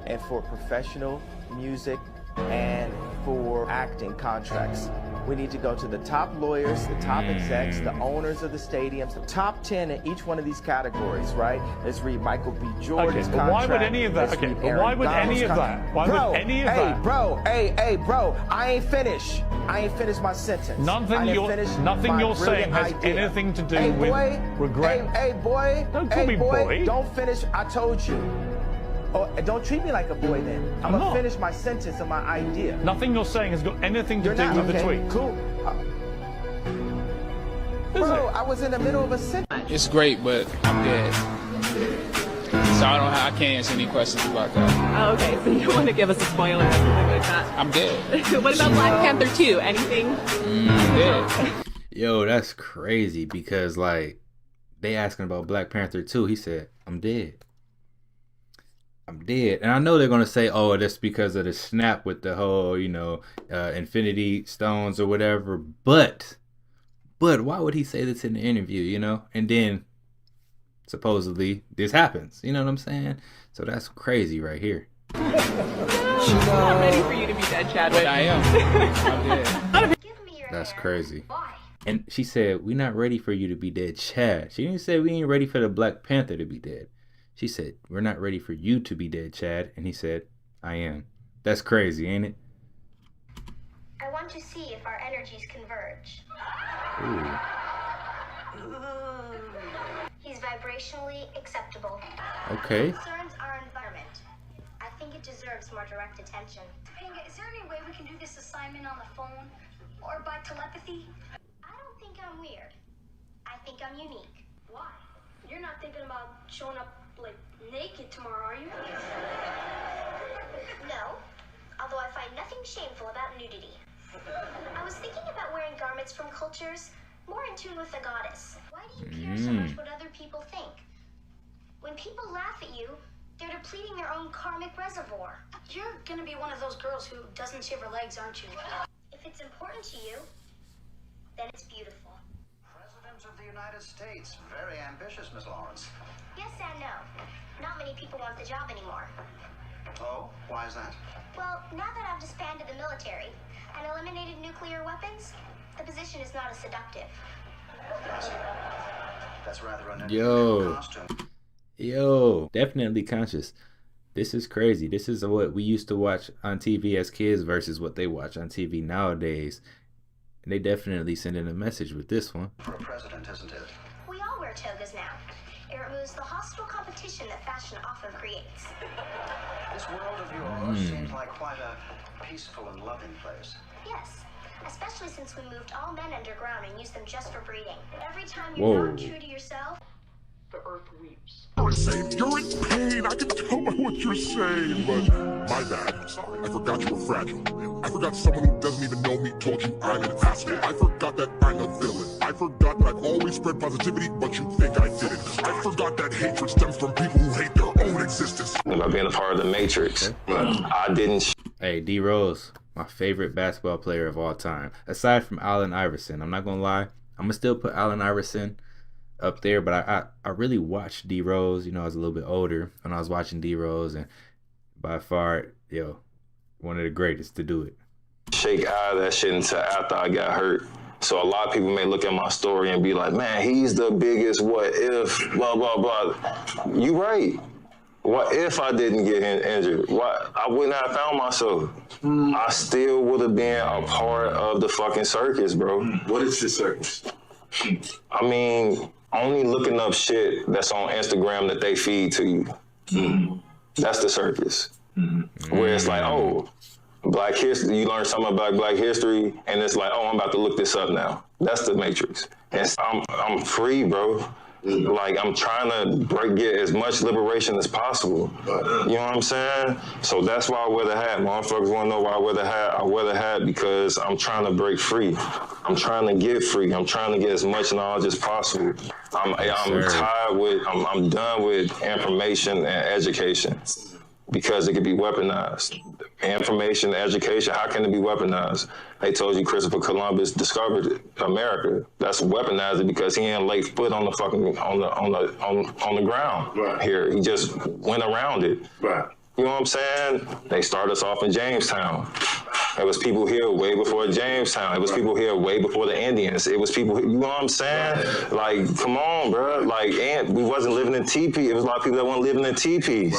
and for professional music and for acting contracts. We need to go to the top lawyers, the top execs, the owners of the stadiums, the top 10 in each one of these categories, right? Let's read Michael B. Jordan's contract. Why would any of that? Okay, but why would any of that? Why would any of that? Bro, I ain't finished. I ain't finished my sentence. Nothing you're saying has anything to do with regret. Hey, boy. Don't call me boy. Don't finish. I told you. Oh, don't treat me like a boy then. I'm going to finish my sentence and my idea. Nothing you're saying has got anything to do with the tweet. Cool. Bro, I was in the middle of a sentence. It's great, but I'm dead. So I can't answer any questions about that. Oh, okay, so you want to give us a spoiler or something like that? I'm dead. What about Black Panther 2? Anything? I'm dead. Yo, that's crazy because, like, they asking about Black Panther 2. He said, I'm dead. I'm dead. And I know they're going to say, oh, that's because of the snap with the whole, Infinity Stones or whatever. But why would he say this in the interview, And then supposedly this happens. You know what I'm saying? So that's crazy right here. I'm not ready for you to be dead, Chadwick. But I am. I'm dead. That's crazy. And she said, we're not ready for you to be dead, Chad. She didn't say we ain't ready for the Black Panther to be dead. She said, we're not ready for you to be dead, Chad. And he said, I am. That's crazy, ain't it? I want to see if our energies converge. Ooh. He's vibrationally acceptable. Okay. Concerns our environment. I think it deserves more direct attention. Topanga, is there any way we can do this assignment on the phone or by telepathy? I don't think I'm weird. I think I'm unique. Why? You're not thinking about showing up like naked tomorrow, are you? No, although I find nothing shameful about nudity. I was thinking about wearing garments from cultures more in tune with the goddess. Why do you care so much what other people think? When people laugh at you, They're depleting their own karmic reservoir. You're gonna be one of those girls who doesn't shave her legs, aren't you? If it's important to you, then it's beautiful. President of the United States. Very ambitious, Miss Lawrence. Yes and no. Not many people want the job anymore. Oh, why is that? Well, now that I've disbanded the military and eliminated nuclear weapons, the position is not as seductive. I see. That's rather an Yo. costume. Yo, definitely conscious. This is crazy. This is what we used to watch on TV as kids versus what they watch on TV nowadays. And they definitely send in a message with this one. For a president, isn't it? We all wear togas now. It removes the hostile competition that fashion often creates. This world of yours seems like quite a peaceful and loving place. Yes, especially since we moved all men underground and used them just for breeding. Every time Whoa. you're not true to yourself, the earth weeps. You're in pain. I can tell by what you're saying, but my bad. I'm sorry. I forgot you were fragile. I forgot someone who doesn't even know me told you I'm an asshole. I forgot that I'm a villain. I forgot that I've always spread positivity, but you think I didn't. I forgot that hatred stems from people who hate their own existence. About being a part of the Matrix, but I didn't. Hey, D Rose, my favorite basketball player of all time. Aside from Allen Iverson, I'm not gonna lie, I'm gonna still put Allen Iverson up there, but I really watched D Rose. You know, I was a little bit older when I was watching D Rose, and by far, one of the greatest to do it. Shake out of that shit until after I got hurt. So a lot of people may look at my story and be like, man, he's the biggest what if, blah, blah, blah. You right. What if I didn't get injured? What? I wouldn't have found myself. I still would have been a part of the fucking circus, bro. What is the circus? I mean, only looking up shit that's on Instagram that they feed to you. That's the circus. Where it's like, oh, Black history, you learn something about Black history, and it's like, oh, I'm about to look this up now. That's the Matrix. And I'm free, bro. Like, I'm trying to get as much liberation as possible. You know what I'm saying? So that's why I wear the hat. Motherfuckers want to know why I wear the hat. I wear the hat because I'm trying to break free. I'm trying to get free. I'm trying to get as much knowledge as possible. I'm done with information and education because it can be weaponized. Information, education, how can it be weaponized? They told you Christopher Columbus discovered America. That's weaponized because he ain't lay foot on the fucking on the ground here. He just went around it. Right. You know what I'm saying? They started us off in Jamestown. There was people here way before Jamestown. It was people here way before the Indians. It was people, you know what I'm saying? Like, come on, bro. Like, and we wasn't living in teepee. It was a lot of people that weren't living in teepees.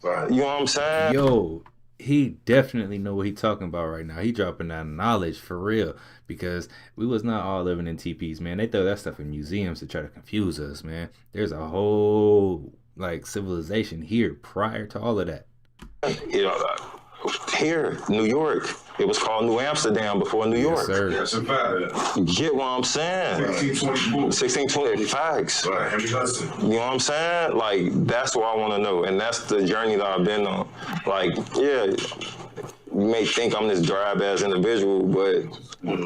Right. You know what I'm saying? Yo, he definitely know what he talking about right now. He dropping that knowledge for real, because we was not all living in teepees, man. They throw that stuff in museums to try to confuse us, man. There's a whole civilization here prior to all of that. You know, here, New York, it was called New Amsterdam before New York. Sir. That's a fact. You get what I'm saying? 1620 facts. Right, Henry Hudson. You know what I'm saying? Like, that's what I want to know, and that's the journey that I've been on. Like, yeah, you may think I'm this drab-ass individual, but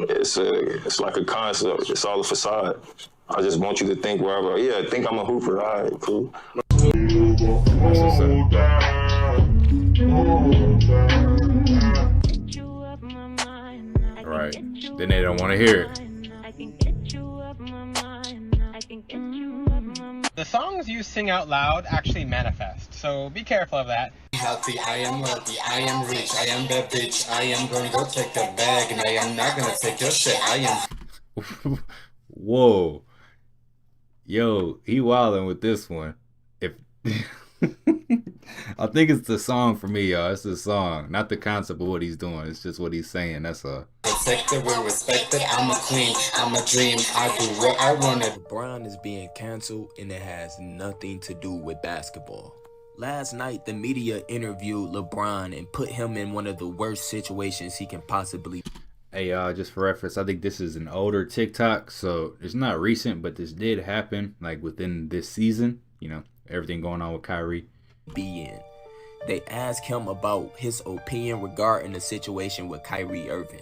it's like a concept. It's all a facade. I just want you to think wherever. Yeah, think I'm a hooper. All right, cool. Right. Then they don't want to hear it. The songs you sing out loud actually manifest, so be careful of that. Healthy, I am wealthy, I am rich, I am that bitch, I am gonna go take the bag, and I am not gonna take your shit, I am. Whoa. Yo, he wildin' with this one. If I think it's the song for me, y'all. It's the song, not the concept of what he's doing. It's just what he's saying. That's all. Protected, we're respected. I'm a queen. I'm a dream. I do what I want to. LeBron is being canceled, and it has nothing to do with basketball. Last night, the media interviewed LeBron and put him in one of the worst situations he can possibly. Hey, y'all, just for reference, I think this is an older TikTok, so it's not recent, but this did happen, within this season. You know, everything going on with Kyrie. Be in. They asked him about his opinion regarding the situation with Kyrie Irving.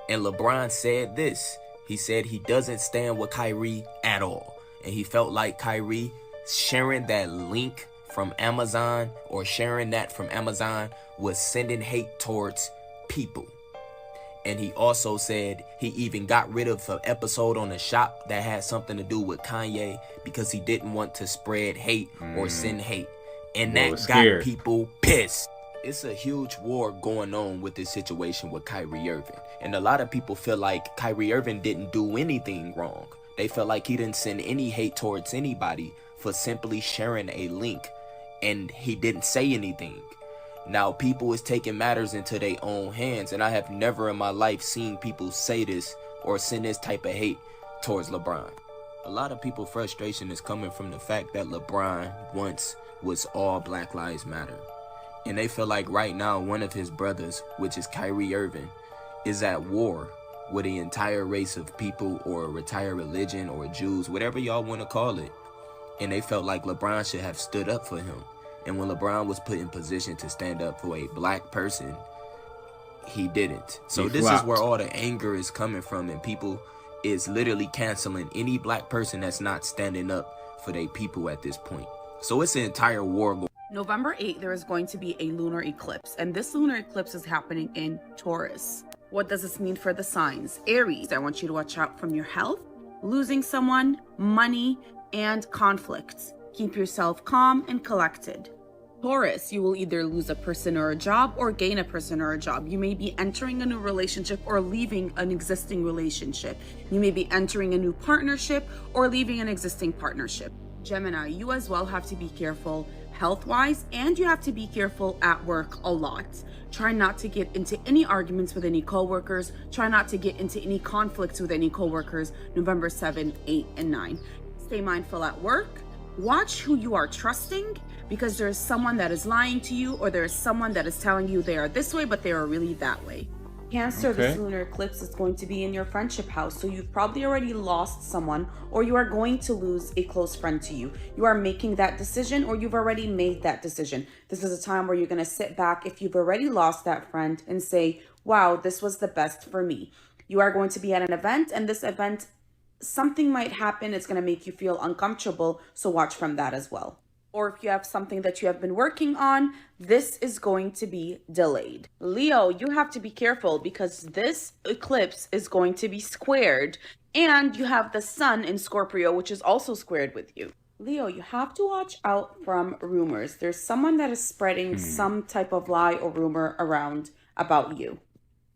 And LeBron said this. He said he doesn't stand with Kyrie at all. And he felt like Kyrie sharing that link from Amazon or sharing that from Amazon was sending hate towards people. And he also said he even got rid of an episode on the shop that had something to do with Kanye because he didn't want to spread hate or send hate. And that got people pissed. It's a huge war going on with this situation with Kyrie Irving. And a lot of people feel like Kyrie Irving didn't do anything wrong. They feel like he didn't send any hate towards anybody for simply sharing a link. And he didn't say anything. Now people is taking matters into their own hands, and I have never in my life seen people say this or send this type of hate towards LeBron. A lot of people's frustration is coming from the fact that LeBron once was all Black Lives Matter. And they feel like right now one of his brothers, which is Kyrie Irving, is at war with the entire race of people or a retired religion or Jews, whatever y'all want to call it. And they felt like LeBron should have stood up for him. And when LeBron was put in position to stand up for a black person, he didn't. So this is where all the anger is coming from, and people is literally canceling any black person that's not standing up for their people at this point. So it's an entire war going. November 8th, there is going to be a lunar eclipse, and this lunar eclipse is happening in Taurus. What does this mean for the signs? Aries, I want you to watch out from your health, losing someone, money, and conflicts. Keep yourself calm and collected. Taurus, you will either lose a person or a job or gain a person or a job. You may be entering a new relationship or leaving an existing relationship. You may be entering a new partnership or leaving an existing partnership. Gemini, you as well have to be careful health-wise, and you have to be careful at work a lot. Try not to get into any arguments with any coworkers. Try not to get into any conflicts with any coworkers. November 7th, 8, and 9. Stay mindful at work. Watch who you are trusting, because there is someone that is lying to you, or there is someone that is telling you they are this way, but they are really that way. Cancer, this lunar eclipse is going to be in your friendship house. So you've probably already lost someone, or you are going to lose a close friend to you. You are making that decision, or you've already made that decision. This is a time where you're going to sit back if you've already lost that friend and say, wow, this was the best for me. You are going to be at an event, and this event, something might happen. It's going to make you feel uncomfortable. So watch from that as well. Or if you have something that you have been working on, this is going to be delayed. Leo, you have to be careful because this eclipse is going to be squared, and you have the sun in Scorpio, which is also squared with you. Leo, you have to watch out from rumors. There's someone that is spreading some type of lie or rumor around about you.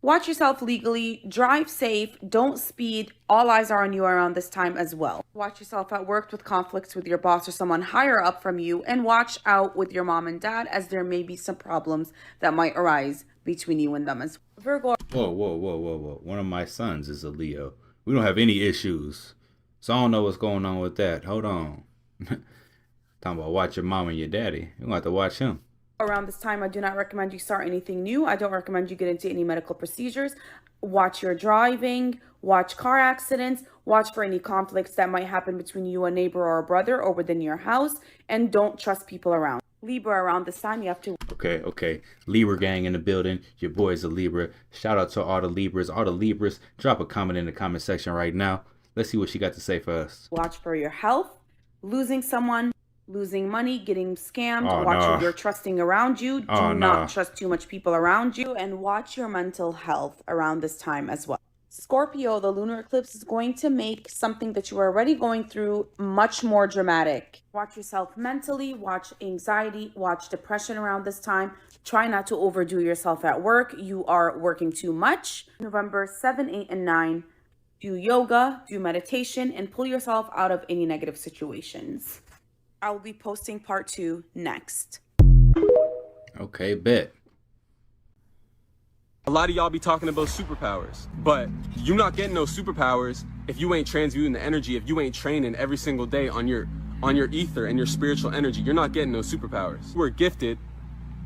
Watch yourself legally, drive safe, don't speed. All eyes are on you around this time as well. Watch yourself at work with conflicts with your boss or someone higher up from you, and watch out with your mom and dad, as there may be some problems that might arise between you and them as well. Virgo. Whoa. One of my sons is a Leo. We don't have any issues. So I don't know what's going on with that. Hold on. Talking about watch your mom and your daddy. You're going to have to watch him. Around this time, I do not recommend you start anything new. I don't recommend you get into any medical procedures. Watch your driving, watch car accidents, watch for any conflicts that might happen between you, a neighbor or a brother, or within your house, and don't trust people around. Libra, around this time, you have to... Okay. Libra gang in the building. Your boy's a Libra. Shout out to all the Libras. All the Libras, drop a comment in the comment section right now. Let's see what she got to say for us. Watch for your health, losing someone, losing money, getting scammed. Watch who you're trusting around you. Do not trust too much people around you, and watch your mental health around this time as well. Scorpio, the lunar eclipse is going to make something that you are already going through much more dramatic. Watch yourself mentally, watch anxiety, watch depression around this time. Try not to overdo yourself at work. You are working too much. November 7, 8, and 9. Do yoga, do meditation, and pull yourself out of any negative situations. I will be posting part 2 next. Okay, bet. A lot of y'all be talking about superpowers, but you're not getting those superpowers if you ain't transmuting the energy, if you ain't training every single day on your ether and your spiritual energy. You're not getting those superpowers. We're gifted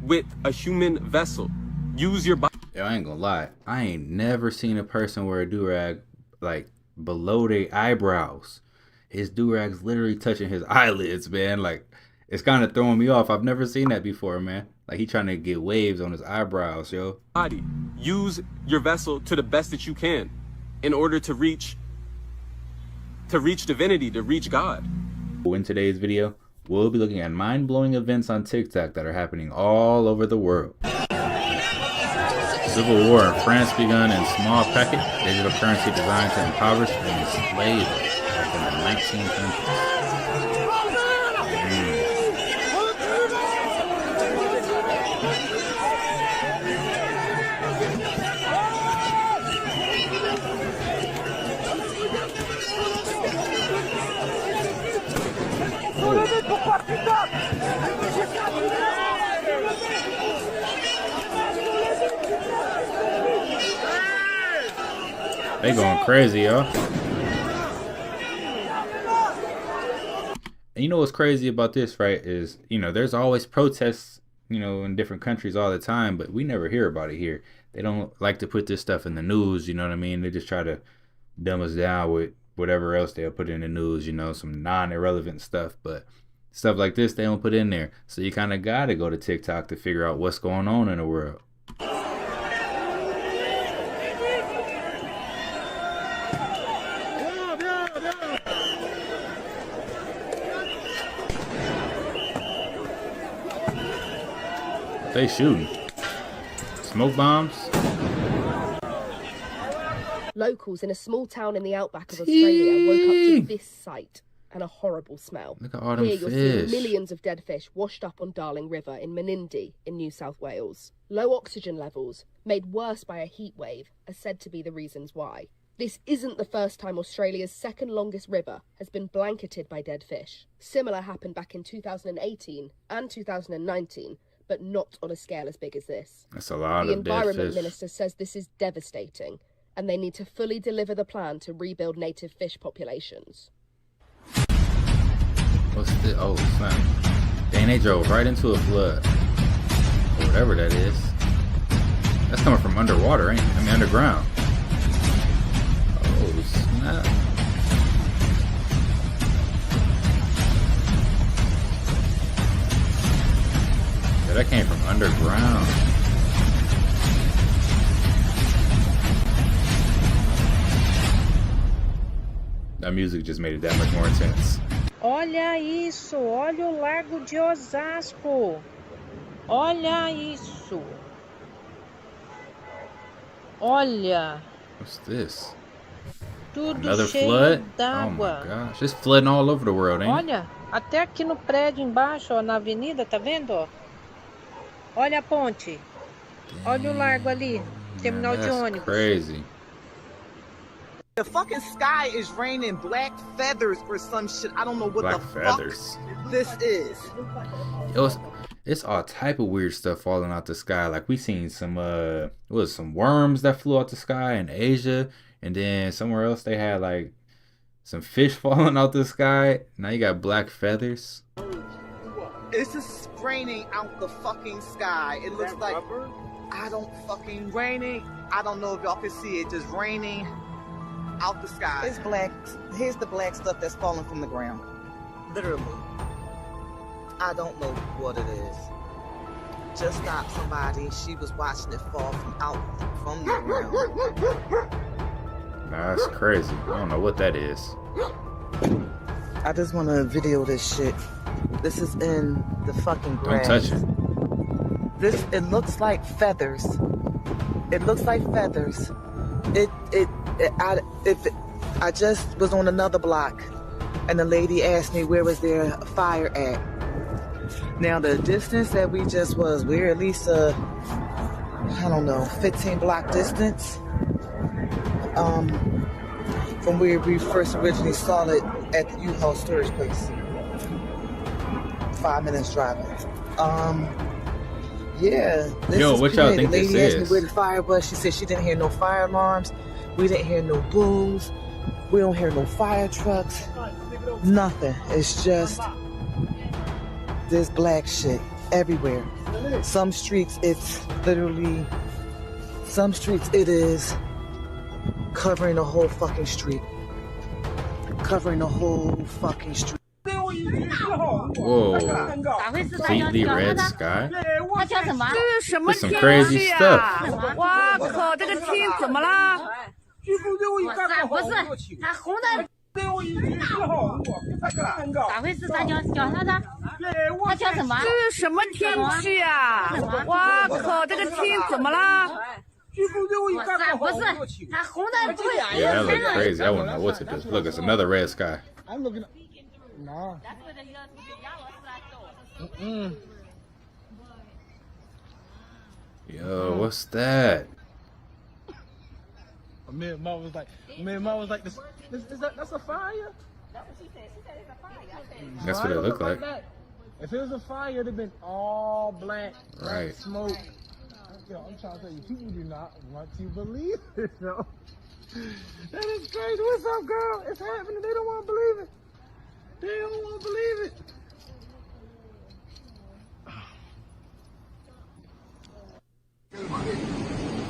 with a human vessel. Use your body. Yo, I ain't gonna lie. I ain't never seen a person wear a do-rag like below their eyebrows. His do-rag's literally touching his eyelids, man. Like, it's kind of throwing me off. I've never seen that before, man. Like, he trying to get waves on his eyebrows, yo. Body. Use your vessel to the best that you can in order to reach divinity, to reach God. In today's video, we'll be looking at mind-blowing events on TikTok that are happening all over the world. Civil war in France begun in small packet digital currency designed to impoverish and enslave back in the 1900s. They going crazy, y'all. And you know what's crazy about this, right? Is, there's always protests, in different countries all the time, but we never hear about it here. They don't like to put this stuff in the news, you know what I mean? They just try to dumb us down with whatever else they'll put in the news, some non-irrelevant stuff. But stuff like this, they don't put in there. So you kind of got to go to TikTok to figure out what's going on in the world. They shooting. Smoke bombs. Locals in a small town in the outback of Australia woke up to this sight and a horrible smell. Look at all them Here fish. you're seeing millions of dead fish washed up on Darling River in Menindee in New South Wales. Low oxygen levels, made worse by a heat wave, are said to be the reasons why. This isn't the first time Australia's second longest river has been blanketed by dead fish. Similar happened back in 2018 and 2019, but not on a scale as big as this. That's a lot The of dead Environment fish. Minister says this is devastating, and they need to fully deliver the plan to rebuild native fish populations. What's the... Oh, snap. Dang, they drove right into a flood. Or whatever that is. That's coming from underwater, ain't it? I mean, underground. Oh, snap. Yeah, that came from underground. That music just made it that much more intense. Olha isso, olha o Lago de Osasco. Olha isso. Olha. What's this? Tudo Another cheio flood? Oh d'água. my gosh. It's flooding all over the world, ain't it? Olha, até aqui no prédio embaixo, ó, na avenida, tá vendo? Ó? Olha a ponte. Olha o largo ali, terminal de That's ônibus. crazy. The fucking sky is raining black feathers or some shit. I don't know what Black the feathers. fuck this is. Yo, it's all type of weird stuff falling out the sky. Like we seen some some worms that flew out the sky in Asia, and then somewhere else they had like some fish falling out the sky. Now you got black feathers. It's just raining out the fucking sky. It looks like raining. I don't know if y'all can see it. Just raining out the sky. It's black. Here's the black stuff that's falling from the ground. Literally. I don't know what it is. Just stopped somebody. She was watching it fall from the ground. Nah, that's crazy. I don't know what that is. I just want to video this shit. This is in the fucking Don't grass. touch it. It looks like feathers. It looks like feathers. I just was on another block, and the lady asked me where was there a fire at. Now the distance that we just was, we're at least 15 block distance from where we first originally saw it at the U-Haul storage place. 5 minutes driving. Yeah. Yo, what y'all think the this lady asked me is? where the fire was. She said she didn't hear no fire alarms. We didn't hear no booms. We don't hear no fire trucks. Nothing. It's just this black shit everywhere. Some streets it's literally, some streets it is covering the whole fucking street. Covering the whole fucking street. Whoa. Completely red sky? 他叫什么？ This some crazy stuff. 哇靠，这个天怎么了？不是，它红的。咋回事？咋叫他的？他叫什么？这是什么天气啊！哇靠，这个天怎么了？不是，他红的不 Yeah, that looked crazy. I wouldn't know what to do. Look, it's another red sky. I'm looking at. Nah. Yo, what's that? Me and Ma was like, that's a fire? That's what it looked like. If it was a fire, it'd have been all black, Right. smoke. Yo, I'm trying to tell you, people do not want to believe it, yo. That is crazy. What's up, girl? It's happening. They don't want to believe it. They don't want to believe it.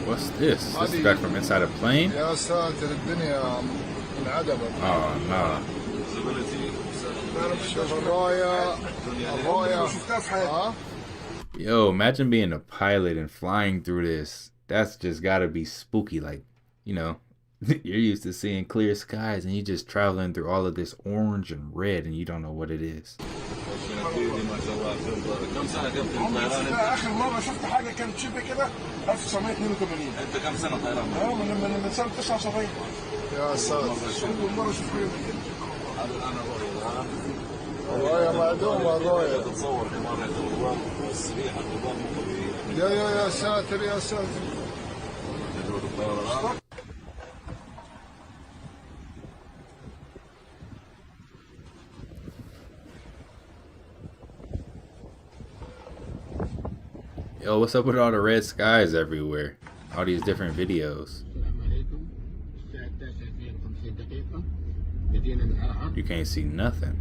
What's this? This is back from inside a plane? يا ساتر الدنيا انعدمت. Oh, no. شوف الراية ها. Yo, imagine being a pilot and flying through this. That's just gotta be spooky. Like, you know, you're used to seeing clear skies and you're just traveling through all of this orange and red and you don't know what it is. اخر مرة شفت حاجة كانت شبه كده 1982. انت كم سنة طيران؟ من سنة 79. يا ساتر. أول مرة أشوف حاجة من كده. أنا الراية معدومة الراية. تتصور كمان السريحة يا ساتر يا ساتر. Yo, what's up with all the red skies everywhere? All these different videos. You can't see nothing.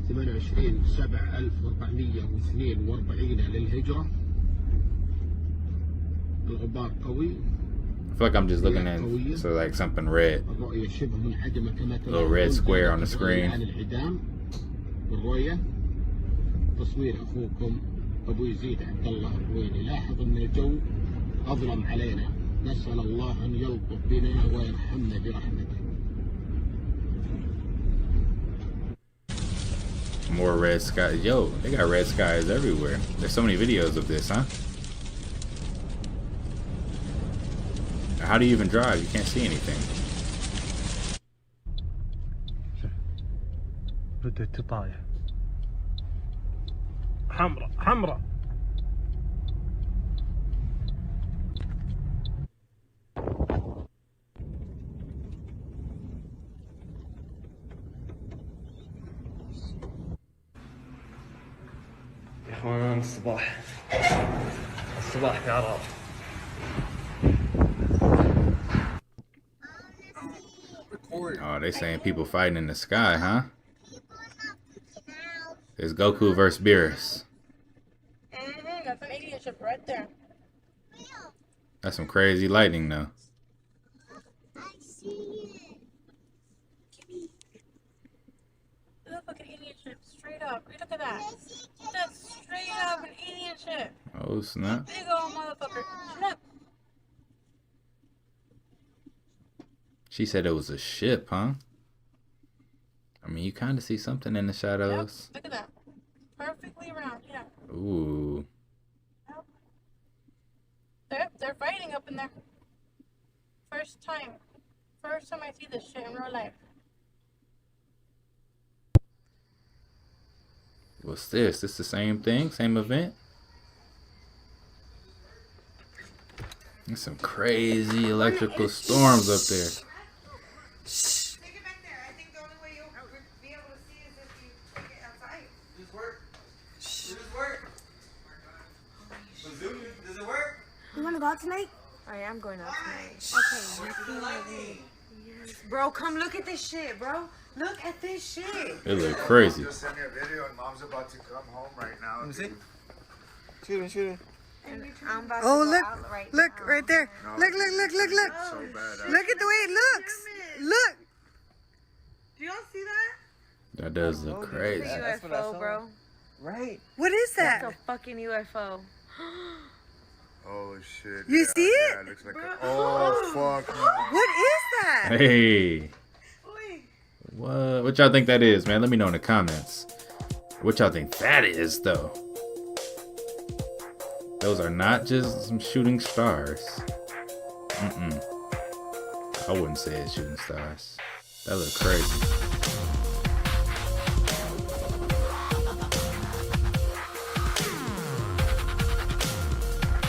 28/7/1442 للهجرة. الغبار قوي. I feel like I'm just looking at so like something red. الرؤية شبه منعدمة كما Little red square on the screen. عن الإعدام. الرؤية. تصوير أخوكم أبو يزيد عبد الله الرويني. لاحظ أن الجو أظلم علينا. نسأل الله أن يلطف بنا ويرحمنا برحمته. More red skies. Yo, they got red skies everywhere. There's so many videos of this, huh? How do you even drive? You can't see anything. بدأت طايح. حمراء حمراء. يا اخوان الصباح في عراق. Oh, they saying people fighting in the sky, huh? It's Goku versus Beerus. That's an alien ship right there. That's some crazy lightning, though. I see it. Look like an alien ship, straight up. Look at that. That's straight up an alien ship. Oh, snap. Big old motherfucker. Ship. She said it was a ship, huh? I mean, you kind of see something in the shadows. Yep. Look at that. Perfectly round, yeah. Ooh. They're fighting up in there. First time I see this shit in real life. What's this? This the same thing? Same event? There's some crazy electrical storms up there. Take it back there. I think the only way you'll be able to see is if you take it outside. Does this work? Does this work? Does it work? You want to go out tonight? I am going out tonight. Okay. Yes. Bro, come look at this shit, bro. Look at this shit. It look crazy. Just send me a video and mom's about to come home right now. Let me see. Shoot it. I'm about Oh, to look. go out right Look, now. right there. No. Look. So bad. Look at the way it looks. Look. Do y'all see that? That does look crazy. It's a UFO, bro. Right. What is that? It's a fucking UFO. Oh shit. You see it? Yeah, it looks like a, oh fuck. What is that? Hey. Wait. What y'all think that is, man? Let me know in the comments. What y'all think that is, though? Those are not just some shooting stars. I wouldn't say it's shooting stars. That look crazy.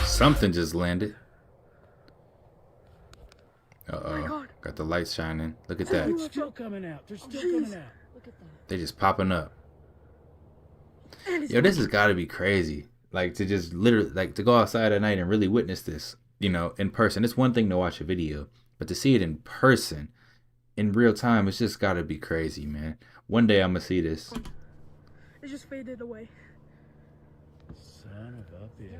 Something just landed. Uh-oh. Got the lights shining. Look at that. They're still coming out. They're still coming out. Look at that. They just popping up. Yo, this has got to be crazy. Like, to just literally, like, to go outside at night and really witness this, you know, in person. It's one thing to watch a video, but to see it in person, in real time, it's just got to be crazy, man. One day I'm going to see this. It just faded away. Son of a bitch.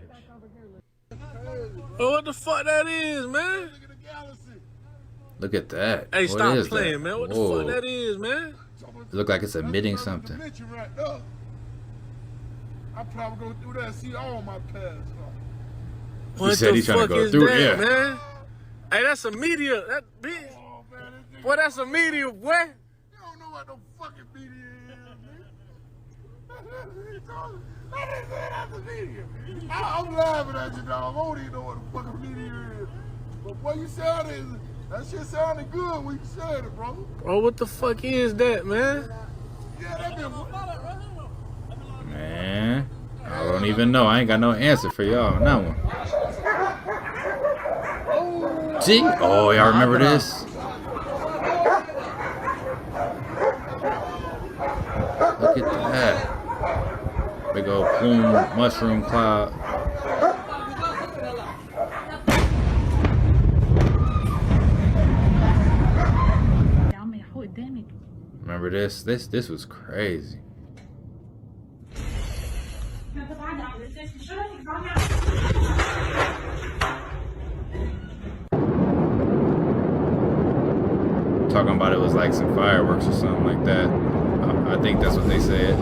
Oh, what the fuck that is, man? Look at that. Hey, What stop is playing, that? man. What Whoa. the fuck that is, man? It look like it's emitting something. I probably go through that and see all my past. He said he's trying to go through it, yeah. Man? Hey, that's a meteor. That bitch. Boy, that's a meteor, boy. You don't know what no fucking meteor is, man. That's a meteor. I'm laughing at you, dog. I don't even know what the fucking meteor is. But boy, you sounded, that shit sounded good when you said it, bro. Bro, what the fuck is that, man? Yeah, that been... Man, I don't even know. I ain't got no answer for y'all on that one. See? Oh, y'all remember this? Look at that. Big old plume mushroom cloud. Remember this? This was crazy. Talking about it was like some fireworks or something like that. I think that's what they said.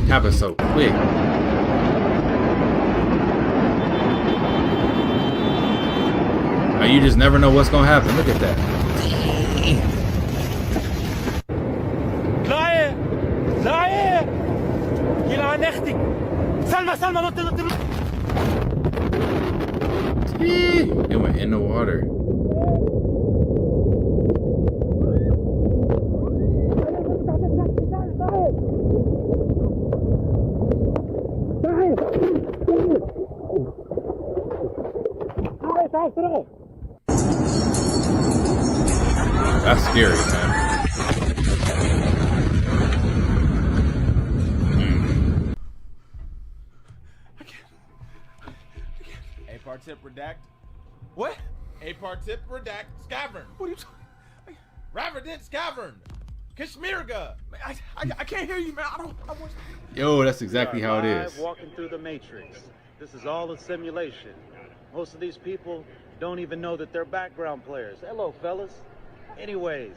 Happened so quick. You just never know what's gonna happen. Look at that. It went in the water. That's scary, man. A-part-tip redact. What? A-part-tip redact scavern. What are you talking? Raverdent scavern. Kashmirga. I can't hear you, man. I want... Yo, that's exactly how it is. Walking through the Matrix. This is all a simulation. Most of these people don't even know that they're background players. Hello, fellas. Anyways,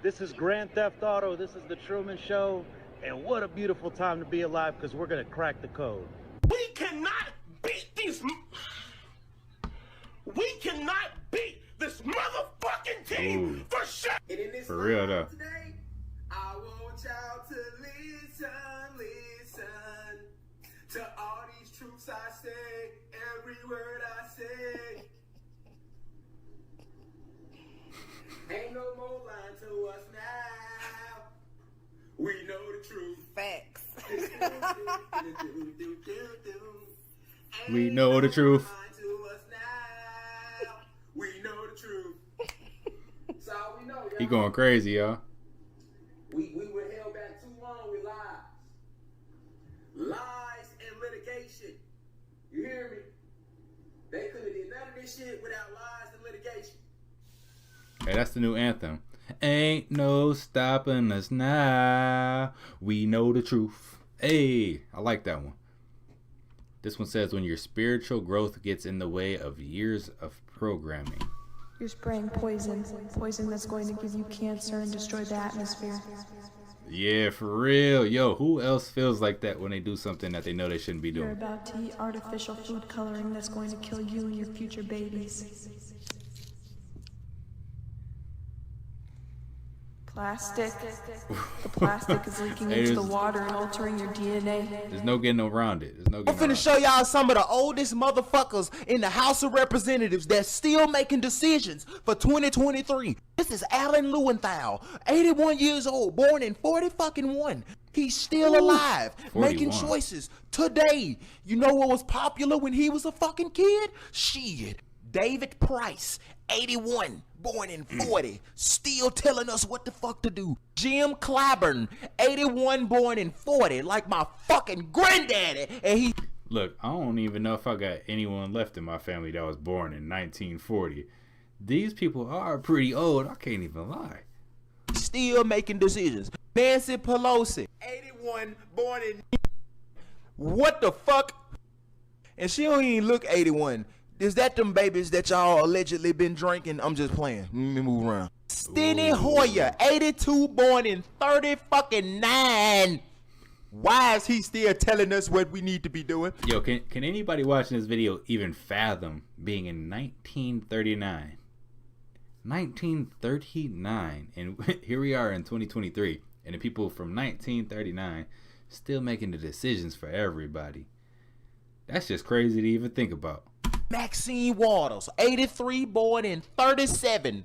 this is Grand Theft Auto. This is the Truman Show. And what a beautiful time to be alive, because we're going to crack the code. We cannot beat these... We cannot beat this motherfucking team for sure. For real, though. Today, I want y'all to listen to all these truths I say, every word I say. Ain't no more lying to us now. We know the truth. Facts. We know the truth. We know the truth. That's all we know, y'all. He going crazy, y'all. We were held back too long with lies. Lies and litigation. You hear me? They couldn't have did none of this shit without lies and litigation. Hey, that's the new anthem. Ain't no stopping us now. We know the truth. Hey, I like that one. This one says, when your spiritual growth gets in the way of years of programming. You're spraying poison that's going to give you cancer and destroy the atmosphere. Yeah, for real. Yo, who else feels like that when they do something that they know they shouldn't be doing? You're about to eat artificial food coloring that's going to kill you and your future babies. Plastic. The plastic is leaking into the water and altering your DNA. There's no getting around it. There's no I'm getting finna around show y'all some of the oldest motherfuckers in the House of Representatives that's still making decisions for 2023. This is Alan Lewinthal, 81 years old, born in 40-fucking-1. He's still alive, 41. making choices today. You know what was popular when he was a fucking kid? Shit. David Price, 81, born in 40, still telling us what the fuck to do. Jim Clyburn, 81, born in 40, like my fucking granddaddy, and he... Look, I don't even know if I got anyone left in my family that was born in 1940. These people are pretty old, I can't even lie. Still making decisions. Nancy Pelosi, 81, born in... What the fuck? And she don't even look 81. Is that them babies that y'all allegedly been drinking? I'm just playing. Let me move around. Steny Hoyer, 82, born in 30-fucking-9. Why is he still telling us what we need to be doing? Yo, can anybody watching this video even fathom being in 1939? 1939, and here we are in 2023, and the people from 1939 still making the decisions for everybody. That's just crazy to even think about. Maxine Waters, 83, born in 37.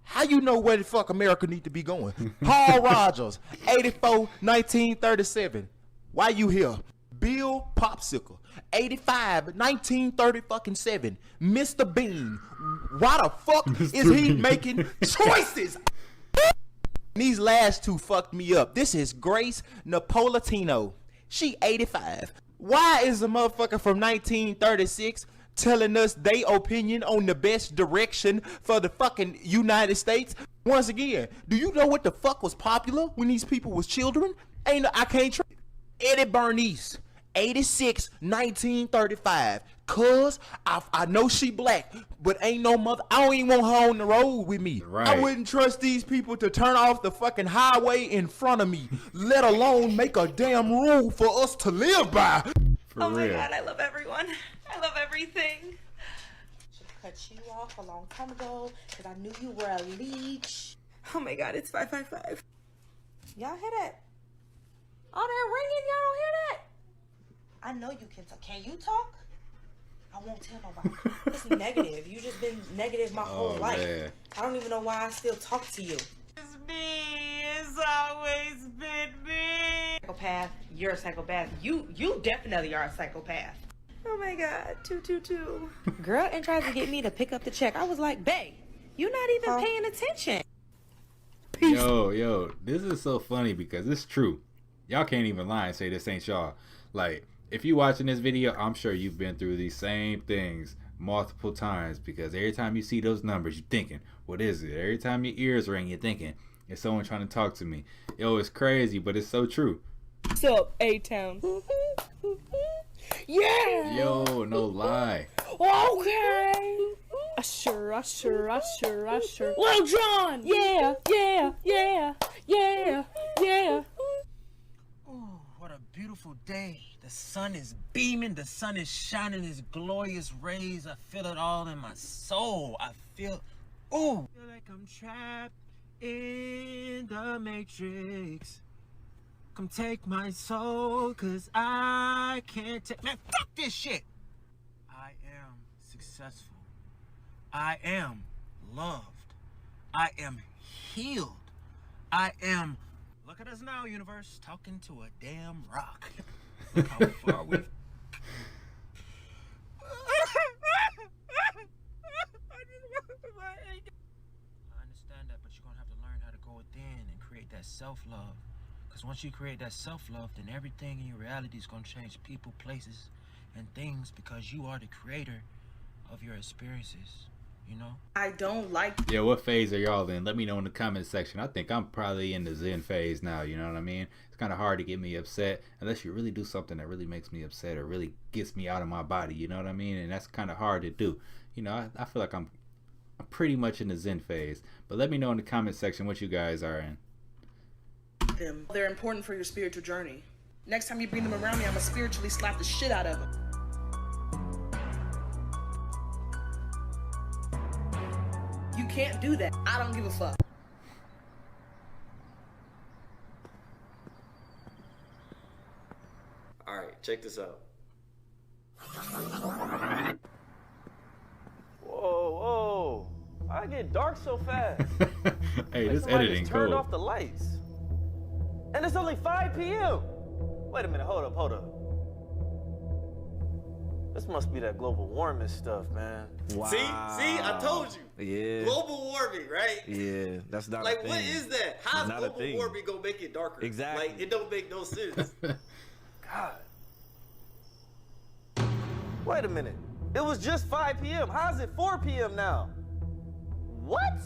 How you know where the fuck America need to be going? Paul Rogers, 84, 1937. Why you here? Bill Popsicle, 85, 1930-fucking-7. Mr. Bean, why the fuck is he making choices? These last two fucked me up. This is Grace Napolitano. She 85. Why is a motherfucker from 1936 telling us they opinion on the best direction for the fucking United States? Once again, do you know what the fuck was popular when these people was children? I can't Eddie Bernice, 86, 1935. Cause I know she black, but ain't no mother. I don't even want her on the road with me. Right. I wouldn't trust these people to turn off the fucking highway in front of me, let alone make a damn rule for us to live by. For oh my real. God, I love everyone. I love everything. Should cut you off a long time ago because I knew you were a leech. Oh my God, it's 555. Y'all hear that? All that ringing, y'all don't hear that? I know you can talk. Can you talk? I won't tell nobody. It's negative. You just been negative my whole life. Man. I don't even know why I still talk to you. It's me. It's always been me. Psychopath. You're a psychopath. You definitely are a psychopath. Oh my God. 222. Girl and tried to get me to pick up the check. I was like, babe, you're not even paying attention. Yo, this is so funny because it's true. Y'all can't even lie and say this ain't y'all. Like, if you watching this video, I'm sure you've been through these same things multiple times, because every time you see those numbers, you're thinking, what is it? Every time your ears ring, you're thinking, is someone trying to talk to me? Yo, it's crazy, but it's so true. What's up, A-Town? Yeah! Yo, no lie. Okay! Usher. Lil Jon! Yeah! Oh, what a beautiful day. The sun is beaming, the sun is shining its glorious rays. I feel it all in my soul. I feel like I'm trapped in the matrix. Come take my soul, cause I can't take, man, fuck this shit. I am successful. I am loved. I am healed. I am, look at us now, universe, talking to a damn rock. Look how far we've... I understand that, but you're gonna have to learn how to go within and create that self-love. Because once you create that self-love, then everything in your reality is gonna change. People, places, and things, because you are the creator of your experiences, you know? I don't like... Yeah, what phase are y'all in? Let me know in the comment section. I think I'm probably in the Zen phase now, you know what I mean? It's kind of hard to get me upset unless you really do something that really makes me upset or really gets me out of my body, you know what I mean? And that's kind of hard to do. You know, I feel like I'm pretty much in the Zen phase. But let me know in the comment section what you guys are in. They're important for your spiritual journey. Next time you bring them around me, I'm gonna spiritually slap the shit out of them. You can't do that. I don't give a fuck. Check this out. Whoa, I get dark so fast. Hey, Like this somebody editing just turned cool. off the lights. And it's only 5 p.m. Wait a minute, hold up. This must be that global warming stuff, man. Wow. See, I told you. Yeah. Global warming, right? Yeah, that's not Like, a thing. what is that? How's Not a global thing. warming gonna make it darker? Exactly. Like, it don't make no sense. God. Wait a minute. It was just 5 p.m. How's it 4 p.m. now? What?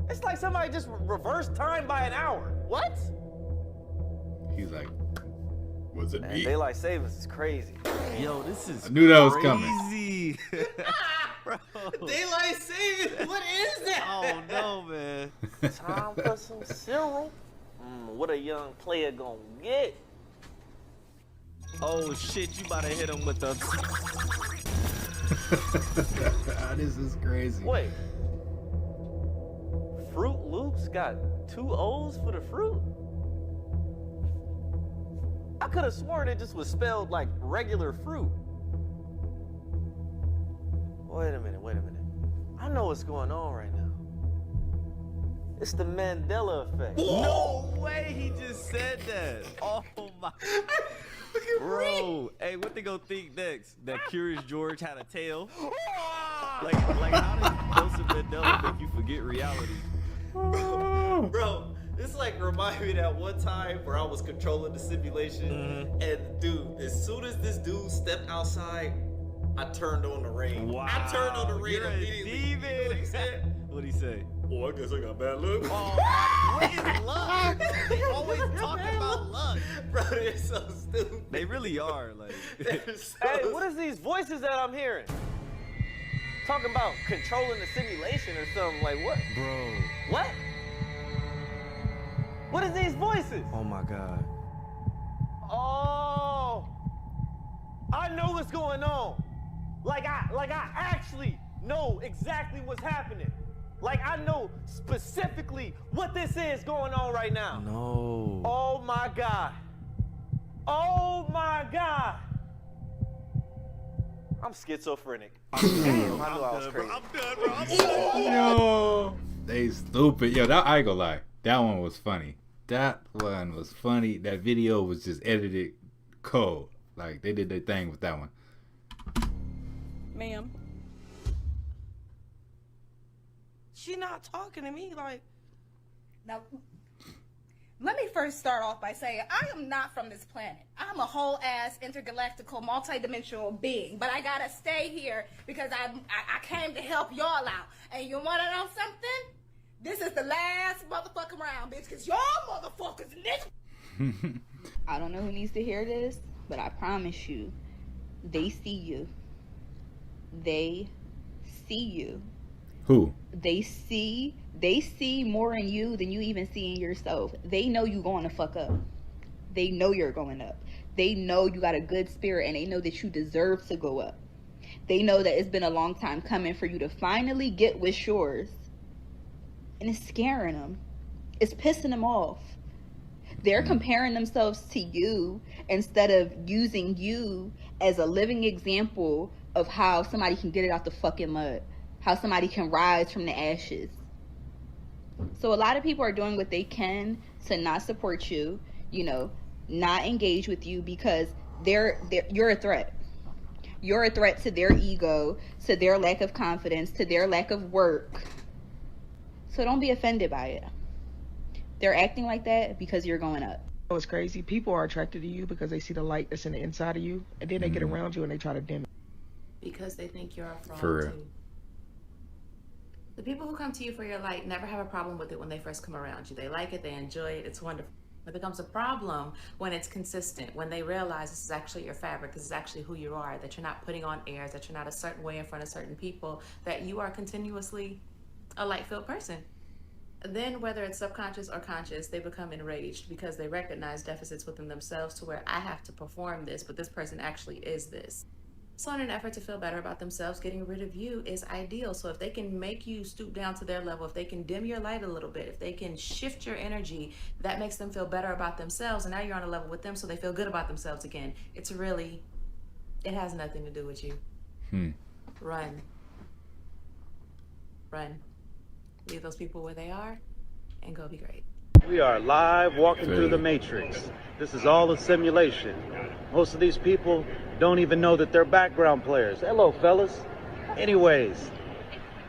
It's like somebody just reversed time by an hour. What? He's like, was it Man, me? daylight savings is crazy. Yo, this is I knew that was coming. crazy. Bro. Daylight savings? What is that? Oh no, man. Time for some cereal. What a young player gonna get? Oh shit, you about to hit him with the. This is crazy. Wait. Fruit Loops got 2 O's for the fruit? I could have sworn it just was spelled like regular fruit. Wait a minute. I know what's going on right now. It's the Mandela effect. No way he just said that. Oh my. Bro, hey, what they gonna think next? That Curious George had a tail? Like how did Joseph Mandela make you forget reality? Bro, this like remind me of that one time where I was controlling the simulation, and dude, as soon as this dude stepped outside, I turned on the rain. Wow, I turned on the rain you're a immediately. You know what he said? What'd he say? Oh, I guess I got bad luck. Oh, my, what is luck? They always talking about luck. Bro, they're so stupid. They really are. Like, So hey, what is these voices that I'm hearing? Talking about controlling the simulation or something. Like what? Bro. What? What is these voices? Oh my God. Oh, I know what's going on. Like I actually know exactly what's happening. Like I know specifically what this is going on right now. No. Oh my God. Oh my God. I'm schizophrenic. Damn, I knew I was crazy. I'm done, bro. Yo, they stupid. Yo, that I ain't gonna lie. That one was funny. That one was funny. That video was just edited cold. Like they did their thing with that one. Ma'am. She not talking to me like. Now, let me first start off by saying I am not from this planet. I'm a whole ass intergalactical, multidimensional being. But I gotta stay here because I came to help y'all out. And you wanna know something? This is the last motherfucking round, bitch, because y'all motherfuckers niggas. I don't know who needs to hear this, but I promise you, they see you. They see you. Who? They see more in you than you even see in yourself. They know you going to fuck up. They know you're going up. They know you got a good spirit, and they know that you deserve to go up. They know that it's been a long time coming for you to finally get what's yours. And it's scaring them. It's pissing them off. They're comparing themselves to you instead of using you as a living example of how somebody can get it out the fucking mud. How somebody can rise from the ashes. So a lot of people are doing what they can to not support you, you know, not engage with you because you're a threat. You're a threat to their ego, to their lack of confidence, to their lack of work. So don't be offended by it. They're acting like that because you're going up. It's crazy. People are attracted to you because they see the light that's in the inside of you, and then they get around you and they try to dim it. Because they think you're a fraud For real. too. The people who come to you for your light never have a problem with it when they first come around you. They like it, they enjoy it, it's wonderful. It becomes a problem when it's consistent, when they realize this is actually your fabric, this is actually who you are, that you're not putting on airs, that you're not a certain way in front of certain people, that you are continuously a light-filled person. Then, whether it's subconscious or conscious, they become enraged because they recognize deficits within themselves to where I have to perform this, but this person actually is this. So in an effort to feel better about themselves, getting rid of you is ideal. So if they can make you stoop down to their level, if they can dim your light a little bit, if they can shift your energy, that makes them feel better about themselves. And now you're on a level with them so they feel good about themselves again. It's really, it has nothing to do with you. Run. Run. Leave those people where they are and go be great. We are live walking through the Matrix. This is all a simulation. Most of these people don't even know that they're background players. Hello, fellas. Anyways,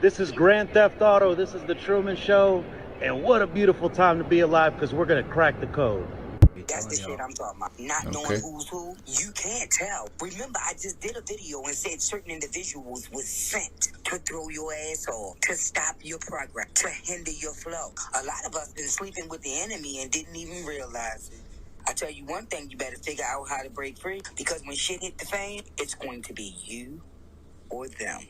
this is Grand Theft Auto. This is the Truman Show. And what a beautiful time to be alive, because we're going to crack the code. That's the shit I'm talking about. Not knowing who's who, you can't tell. Remember, I just did a video and said certain individuals was sent to throw your ass off, to stop your progress, to hinder your flow. A lot of us been sleeping with the enemy and didn't even realize it. I tell you one thing, you better figure out how to break free, because when shit hit the fan, it's going to be you or them.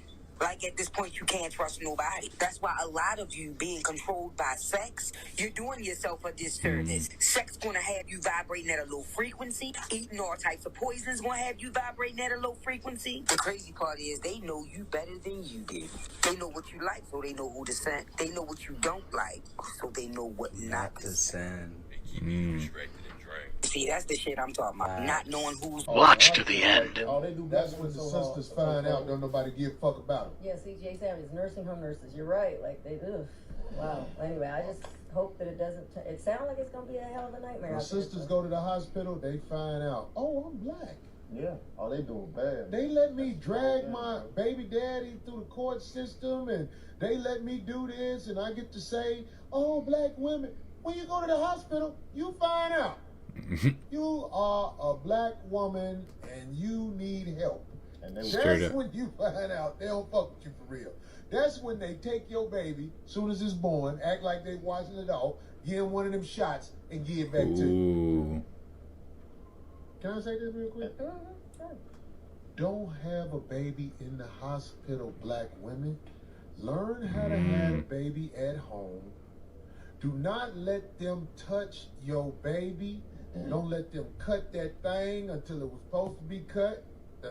Like, at this point, you can't trust nobody. That's why a lot of you being controlled by sex, you're doing yourself a disservice. Sex gonna have you vibrating at a low frequency. Eating all types of poisons gonna have you vibrating at a low frequency. The crazy part is they know you better than you do. They know what you like, so they know who to send. They know what you don't like, so they know what not to send. See, that's the shit I'm talking about. Not knowing who's... Watch to the end. All they do, that's when the sisters find out, don't nobody give a fuck about them. Yeah, CJ Savage, nursing home nurses. You're right. Like, they do. Wow. Anyway, I just hope that it doesn't... It sounds like it's going to be a hell of a nightmare. When sisters go to the hospital, they find out, oh, I'm black. Yeah. Oh, they doing bad. They let me drag my baby daddy through the court system, and they let me do this, and I get to say, oh, black women. When you go to the hospital, you find out. You are a black woman and you need help. And that's when you find out they don't fuck with you for real. That's when they take your baby, soon as it's born, act like they washing it off, give him one of them shots, and give it back to you. Can I say this real quick? Don't have a baby in the hospital, black women. Learn how to have a baby at home. Do not let them touch your baby. Don't let them cut that thing until it was supposed to be cut. The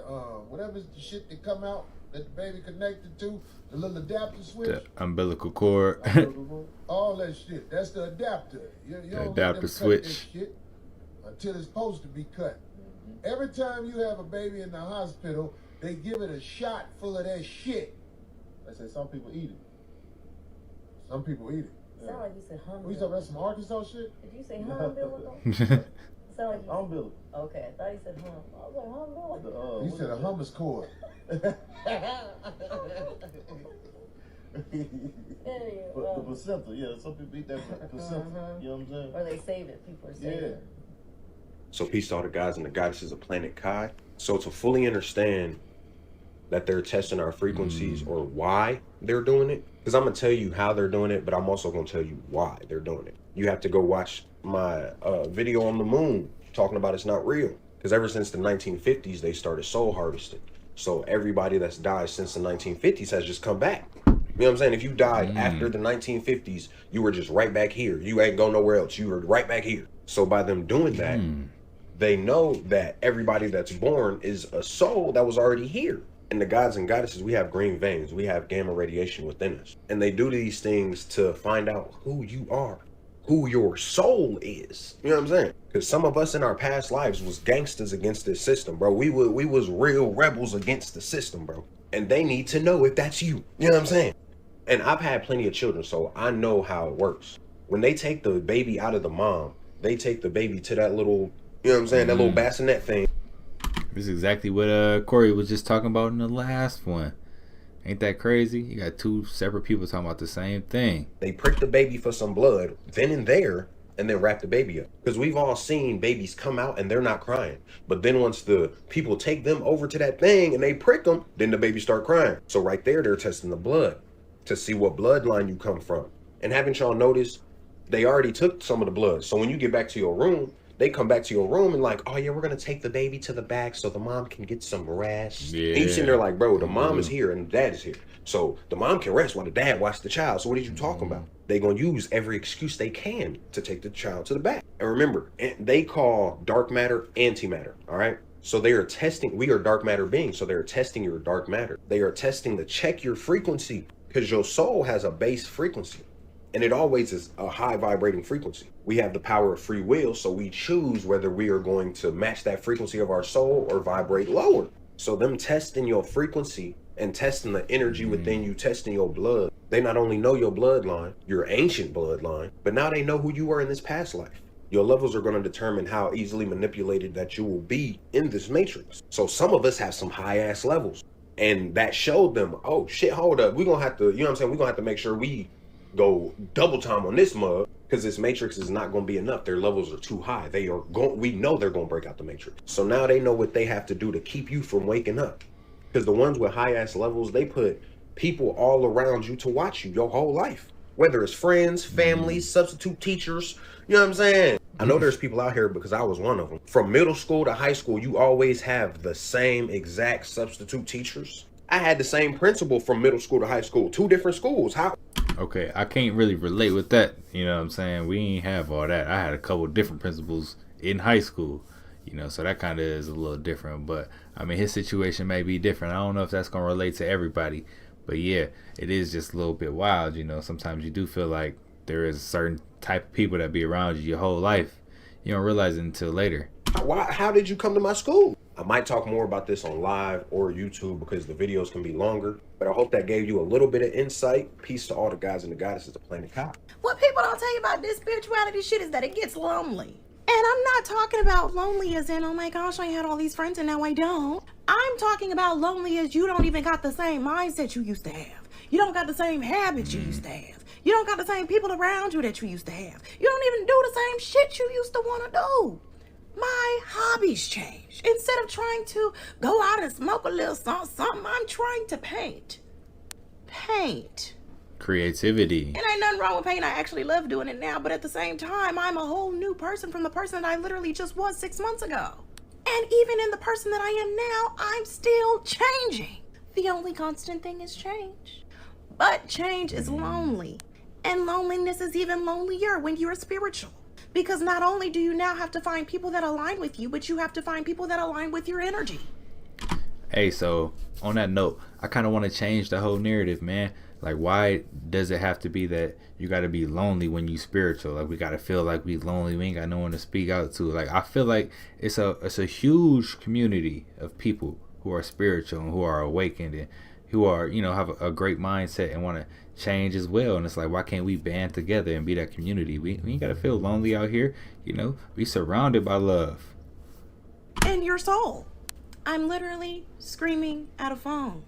whatever the shit that come out that the baby connected to, the little adapter switch. The umbilical cord. All that shit. That's the adapter. You don't adapter let them switch. cut that shit until it's supposed to be cut. Every time you have a baby in the hospital, they give it a shot full of that shit. They say some people eat it. Some people eat it. Sound like you said humble. We talking about some Arkansas shit? Did you say umbilical? Sound like you umbilical. Okay, I thought you said hum. I was like umbilical. You said a hummus cord. The placenta, yeah. Some people eat that placenta. You know what I'm saying? Or they save it. People are saving it. So peace to all the guys and the goddesses of Planet Kai. So to fully understand that they're testing our frequencies or why they're doing it, because I'm going to tell you how they're doing it, but I'm also going to tell you why they're doing it. You have to go watch my video on the moon talking about it's not real. Because ever since the 1950s, they started soul harvesting. So everybody that's died since the 1950s has just come back. You know what I'm saying? If you died after the 1950s, you were just right back here. You ain't going nowhere else. You were right back here. So by them doing that, they know that everybody that's born is a soul that was already here. And the gods and goddesses, we have green veins. We have gamma radiation within us. And they do these things to find out who you are, who your soul is. You know what I'm saying? Because some of us in our past lives was gangsters against this system, bro. We was real rebels against the system, bro. And they need to know if that's you. You know what I'm saying? And I've had plenty of children, so I know how it works. When they take the baby out of the mom, they take the baby to that little, you know what I'm saying, that little bassinet thing. This is exactly what Corey was just talking about in the last one. Ain't that crazy? You got two separate people talking about the same thing. They prick the baby for some blood, then and there, and then wrap the baby up. Because we've all seen babies come out and they're not crying. But then once the people take them over to that thing and they prick them, then the baby start crying. So right there, they're testing the blood to see what bloodline you come from. And haven't y'all noticed, they already took some of the blood. So when you get back to your room, they come back to your room and like, oh yeah, we're gonna take the baby to the back so the mom can get some rest. Yeah. And you sitting there like, bro, the mom is here and the dad is here. So the mom can rest while the dad watch the child. So what are you talking about? They gonna use every excuse they can to take the child to the back. And remember, they call dark matter antimatter, all right? So they are testing, we are dark matter beings, so they are testing your dark matter. They are testing to check your frequency, because your soul has a base frequency, and it always is a high vibrating frequency. We have the power of free will, so we choose whether we are going to match that frequency of our soul or vibrate lower. So them testing your frequency and testing the energy within you, testing your blood, they not only know your bloodline, your ancient bloodline, but now they know who you were in this past life. Your levels are going to determine how easily manipulated that you will be in this matrix. So some of us have some high ass levels, and that showed them, oh shit, hold up, we're going to have to, you know what I'm saying, we're going to have to make sure we go double time on this mug, because this matrix is not going to be enough. Their levels are too high. They are going, we know they're going to break out the matrix. So now they know what they have to do to keep you from waking up. Because the ones with high ass levels, they put people all around you to watch you your whole life. Whether it's friends, family, substitute teachers, you know what I'm saying? I know there's people out here, because I was one of them. From middle school to high school, you always have the same exact substitute teachers. I had the same principal from middle school to high school, 2 different schools. How? Okay, I can't really relate with that. You know what I'm saying? We ain't have all that. I had a couple different principals in high school, you know, so that kind of is a little different. But, I mean, his situation may be different. I don't know if that's going to relate to everybody. But, yeah, it is just a little bit wild, you know. Sometimes you do feel like there is a certain type of people that be around you your whole life. You don't realize it until later. How did you come to my school? I might talk more about this on live or YouTube because the videos can be longer, but I hope that gave you a little bit of insight. Peace to all the guys and the goddesses of Planet Cop. What people don't tell you about this spirituality shit is that it gets lonely. And I'm not talking about lonely as in, oh my gosh, I had all these friends and now I don't. I'm talking about lonely as you don't even got the same mindset you used to have. You don't got the same habits you used to have. You don't got the same people around you that you used to have. You don't even do the same shit you used to want to do. My hobbies changed. Instead of trying to go out and smoke a little something, I'm trying to paint. Paint. Creativity. And ain't nothing wrong with paint. I actually love doing it now. But at the same time, I'm a whole new person from the person that I literally just was 6 months ago. And even in the person that I am now, I'm still changing. The only constant thing is change. But change is lonely. And loneliness is even lonelier when you're spiritual. Because not only do you now have to find people that align with you, but you have to find people that align with your energy. Hey, so on that note, I kind of want to change the whole narrative, man. Like, why does it have to be that you got to be lonely when you spiritual? Like, we got to feel like we lonely. We ain't got no one to speak out to. Like, I feel like it's a huge community of people who are spiritual and who are awakened and who are, you know, have a great mindset and want to change as well. And it's like, why can't we band together and be that community? We ain't got to feel lonely out here. You know, we surrounded by love. And your soul. I'm literally screaming at a phone,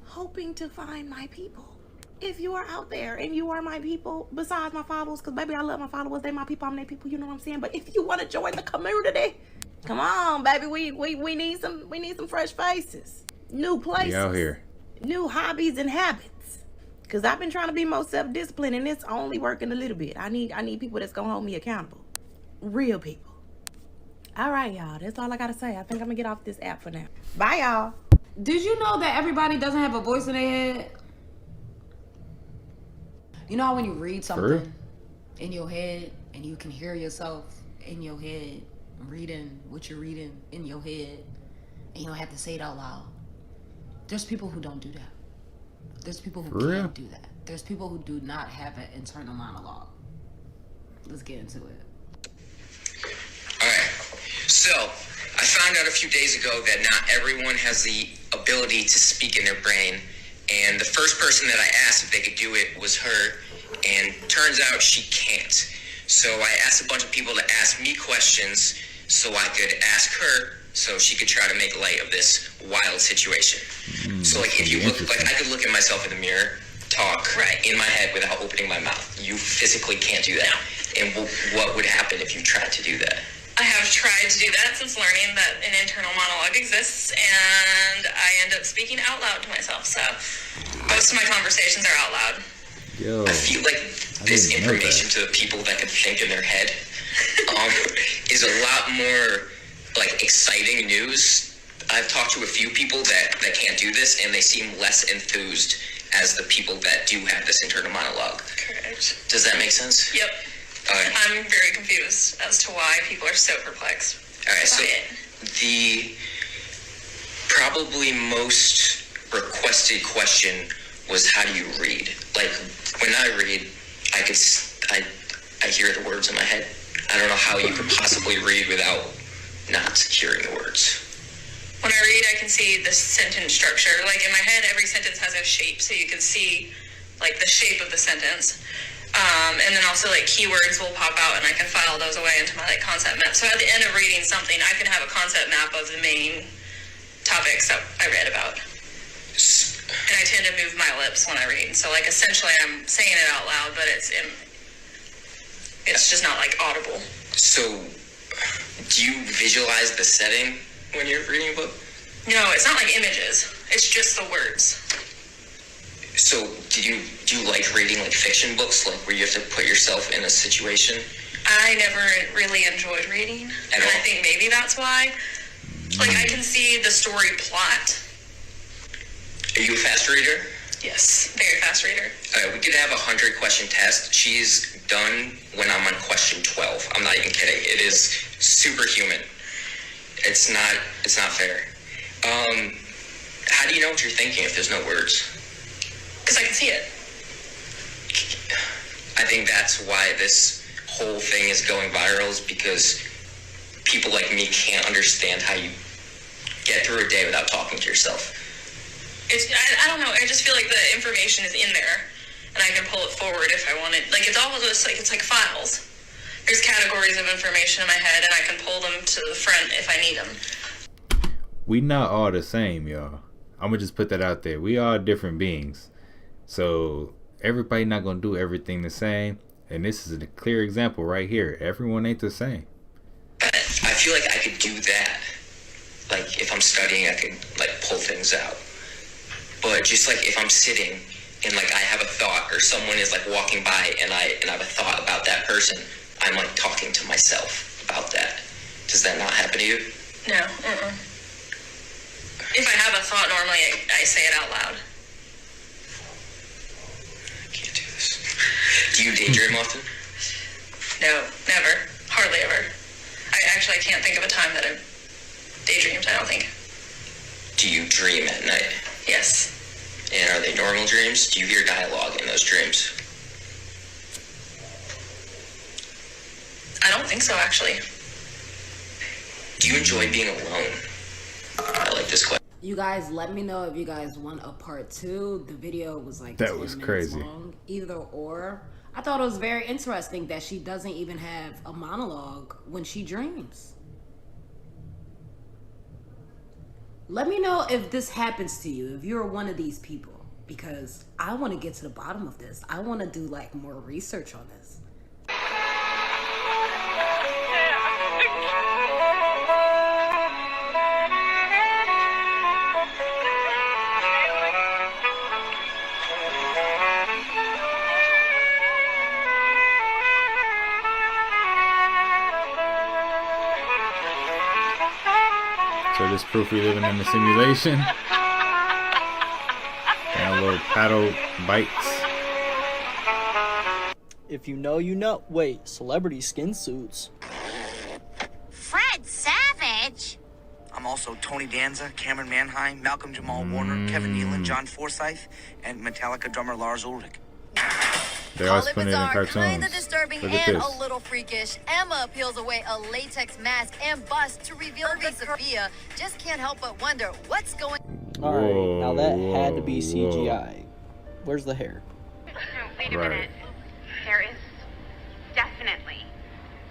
hoping to find my people. If you are out there and you are my people, besides my followers, because baby, I love my followers. They my people, I'm their people, you know what I'm saying? But if you want to join the community, come on, baby. We need some fresh faces. New places. We out here. New hobbies and habits. Cause I've been trying to be more self-disciplined and it's only working a little bit. I need people that's gonna hold me accountable. Real people. All right, y'all. That's all I gotta say. I think I'm gonna get off this app for now. Bye, y'all. Did you know that everybody doesn't have a voice in their head? You know how when you read something in your head and you can hear yourself in your head reading what you're reading in your head and you don't have to say it out loud? There's people who don't do that. There's people who can't do that. There's people who do not have an internal monologue. Let's get into it. Alright, so I found out a few days ago that not everyone has the ability to speak in their brain, and the first person that I asked if they could do it was her, and turns out she can't. So I asked a bunch of people to ask me questions so I could ask her so she could try to make light of this wild situation. So like if you look, like I could look at myself in the mirror, talk in my head without opening my mouth. You physically can't do that. And what would happen if you tried to do that? I have tried to do that since learning that an internal monologue exists, and I end up speaking out loud to myself. So most of my conversations are out loud. Yo, I feel like this information to the people that can think in their head is a lot more like exciting news. I've talked to a few people that can't do this, and they seem less enthused as the people that do have this internal monologue. Correct. Does that make sense? Yep. I'm very confused as to why people are so perplexed. All right, so The probably most requested question was, how do you read? Like, when I read, I hear the words in my head. I don't know how you could possibly read without not hearing the words. When I read, I can see the sentence structure. Like, in my head, every sentence has a shape, so you can see, like, the shape of the sentence. And then also, like, keywords will pop out, and I can file those away into my, like, concept map. So at the end of reading something, I can have a concept map of the main topics that I read about. And I tend to move my lips when I read. So, like, essentially, I'm saying it out loud, but it's just not, like, audible. So, do you visualize the setting when you're reading a book? No, it's not like images. It's just the words. So, do you like reading, like, fiction books, like, where you have to put yourself in a situation? I never really enjoyed reading. And I think maybe that's why. Like, I can see the story plot. Are you a fast reader? Yes, very fast reader. We could have a 100-question test. She's done when I'm on question 12. I'm not even kidding. It is superhuman. It's not fair. How do you know what you're thinking if there's no words? Because I can see it. I think that's why this whole thing is going viral, is because people like me can't understand how you get through a day without talking to yourself. I don't know. I just feel like the information is in there, and I can pull it forward if I want it. Like, it's all just like, it's like files. There's categories of information in my head, and I can pull them to the front if I need them. We not all the same, y'all. I'm gonna just put that out there. We all different beings, so everybody not gonna do everything the same. And this is a clear example right here. Everyone ain't the same. But I feel like I could do that. Like, if I'm studying, I could, like, pull things out. But just, like, if I'm sitting and, like, I have a thought, or someone is, like, walking by and I have a thought about that person, I'm, like, talking to myself about that. Does that not happen to you? No. If I have a thought, normally I say it out loud. I can't do this. Do you daydream often? No, never. Hardly ever. I can't think of a time that I've daydreamed, I don't think. Do you dream at night? Yes. And are they normal dreams? Do you hear dialogue in those dreams? I don't think so, actually. Do you enjoy being alone? I like this question. You guys, let me know if you guys want a part 2. The video was like that 10 was minutes crazy. long. Either or. I thought it was very interesting that she doesn't even have a monologue when she dreams. Let me know if this happens to you, if you're one of these people, because I want to get to the bottom of this. I want to do like more research on this. So this proof we living in the simulation. And little paddle bites. If you know, you know. Wait, celebrity skin suits. Fred Savage? I'm also Tony Danza, Cameron Manheim, Malcolm Jamal Warner, Kevin Nealon, John Forsythe, and Metallica drummer Lars Ulrich. They always put it in cartoons. Kinda disturbing Look at and this. a little freakish. Emma peels away a latex mask and bust to reveal that Sophia just can't help but wonder what's going. Alright, now that had to be Whoa. CGI. Where's the hair? Wait a Right. minute. There is definitely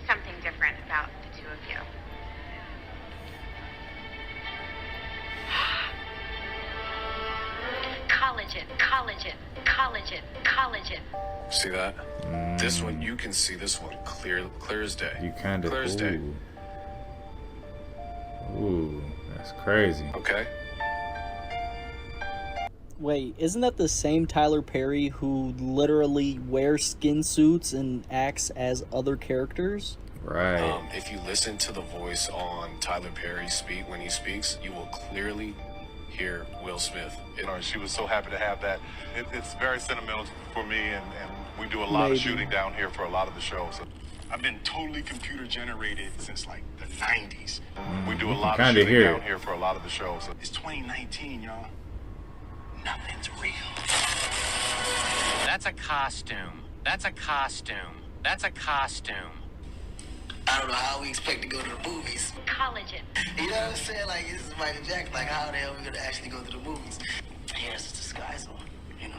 something different about the two of you. Collagen, collagen, collagen, collagen. See that? This one, you can see this one clear as day. You kind of. Clear as day. Ooh, that's crazy. Okay. Wait, isn't that the same Tyler Perry who literally wears skin suits and acts as other characters? Right. If you listen to the voice on Tyler Perry speak when he speaks, you will clearly hear Will Smith. She was so happy to have that. It's very sentimental for me, and we do a lot of Maybe. shooting down here for a lot of the shows. I've been totally computer generated since like the 90s. We do a You can lot of kinda shooting hear down it. here for a lot of the shows. It's 2019, y'all. Nothing's real. That's a costume. That's a costume. That's a costume. I don't know how we expect to go to the movies. Collagen. You know what I'm saying? Like, this is Michael Jackson. Like, how the hell are we gonna actually go to the movies? Here's the disguise on, you know.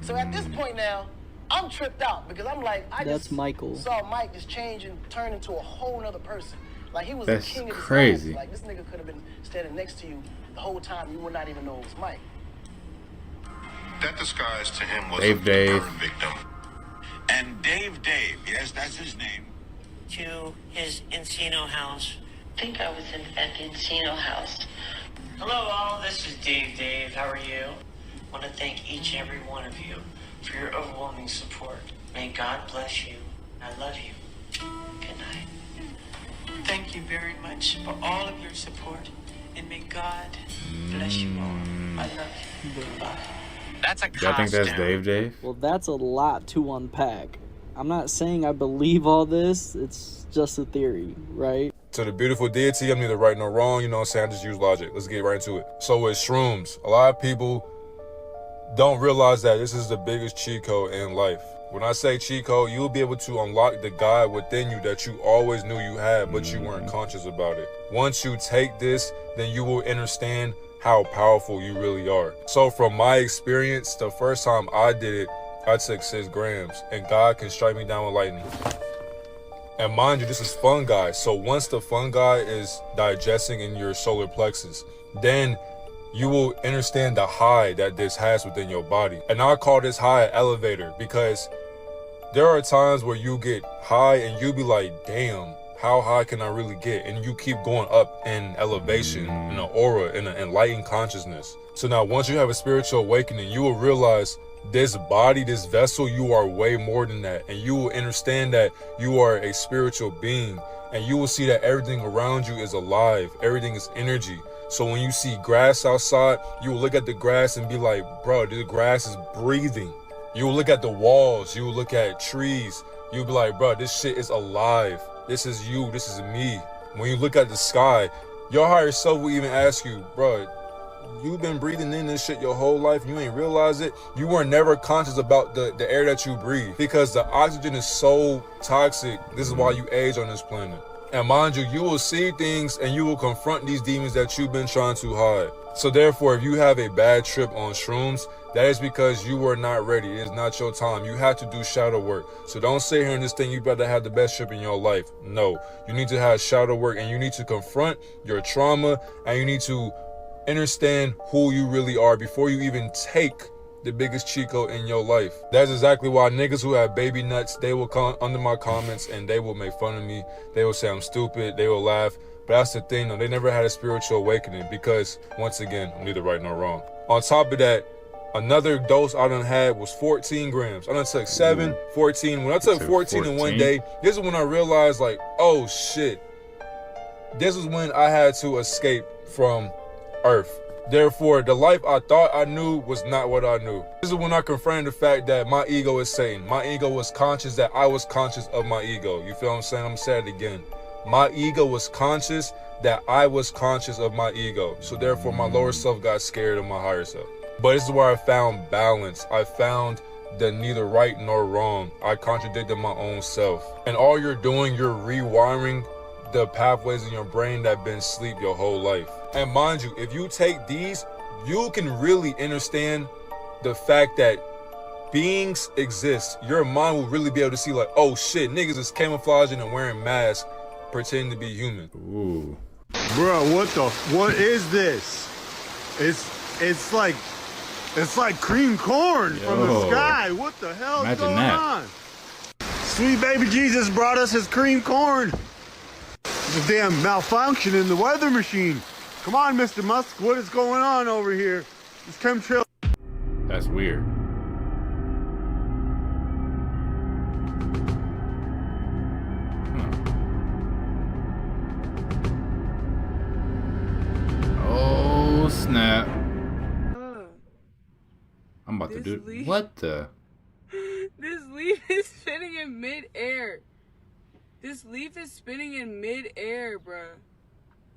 So at this point now, I'm tripped out because I'm like, I That's just Michael. saw Mike just change and turn into a whole nother person. Like he was That's the king of crazy. disguise. Like this nigga could have been standing next to you the whole time. You would not even know it was Mike. That disguise to him was Dave a Dave. burn victim. And Dave, yes, that's his name. To his Encino house. I think I was at the Encino house. Hello all, this is Dave. How are you? I want to thank each and every one of you for your overwhelming support. May God bless you. I love you. Good night. Thank you very much for all of your support, and may God bless you all. I love you. Goodbye. That's a Y'all think that's Dave? Well, that's a lot to unpack. I'm not saying I believe all this. It's just a theory, right? To the beautiful deity, I'm neither right nor wrong. You know what I'm saying? I just use logic. Let's get right into it. So with shrooms, a lot of people don't realize that this is the biggest cheat code in life. When I say cheat code, you'll be able to unlock the God within you that you always knew you had, but you weren't conscious about it. Once you take this, then you will understand how powerful you really are. So from my experience, the first time I did it, I took 6 grams, and God can strike me down with lightning. And mind you, this is fungi. So once the fungi is digesting in your solar plexus, then you will understand the high that this has within your body. And I call this high an elevator because there are times where you get high and you be like, damn, how high can I really get? And you keep going up in elevation, in an aura, in an enlightened consciousness. So now once you have a spiritual awakening, you will realize this body, this vessel, you are way more than that. And you will understand that you are a spiritual being. And you will see that everything around you is alive. Everything is energy. So when you see grass outside, you will look at the grass and be like, bro, the grass is breathing. You will look at the walls. You will look at trees. You'll be like, bro, this shit is alive. This is you. This is me. When you look at the sky, your higher self will even ask you, bro, you've been breathing in this shit your whole life. You ain't realize it. You were never conscious about the air that you breathe because the oxygen is so toxic. This is why you age on this planet. And mind you, you will see things and you will confront these demons that you've been trying to hide. So therefore, if you have a bad trip on shrooms, that is because you were not ready. It is not your time. You have to do shadow work. So don't sit here and just think you better have the best trip in your life. No, you need to have shadow work and you need to confront your trauma and you need to understand who you really are before you even take the biggest cheat code in your life. That's exactly why niggas who have baby nuts, they will come under my comments and they will make fun of me. They will say I'm stupid. They will laugh. But that's the thing though, they never had a spiritual awakening because once again, I'm neither right nor wrong. On top of that, another dose I done had was 14 grams. I done took 7, 14. When I took 14 in one day, this is when I realized like, oh shit. This is when I had to escape from Earth. Therefore, the life I thought I knew was not what I knew. This is when I confronted the fact that my ego is Satan. My ego was conscious that I was conscious of my ego. You feel what I'm saying? I'm gonna say it again. My ego was conscious that I was conscious of my ego. So therefore, my lower self got scared of my higher self. But this is where I found balance. I found the neither right nor wrong. I contradicted my own self. And all you're doing, you're rewiring the pathways in your brain that been asleep your whole life. And mind you, if you take these, you can really understand the fact that beings exist. Your mind will really be able to see like, oh shit, niggas is camouflaging and wearing masks, pretending to be human. Ooh. Bro, what is this? It's like cream corn from the sky. What the hell is going on? Sweet baby Jesus brought us his cream corn. There's a damn malfunction in the weather machine. Come on, Mr. Musk, what is going on over here? This chemtrail. That's weird. Oh, snap. I'm about to do... What the? This leaf is sitting in mid-air. This leaf is spinning in mid-air, bruh.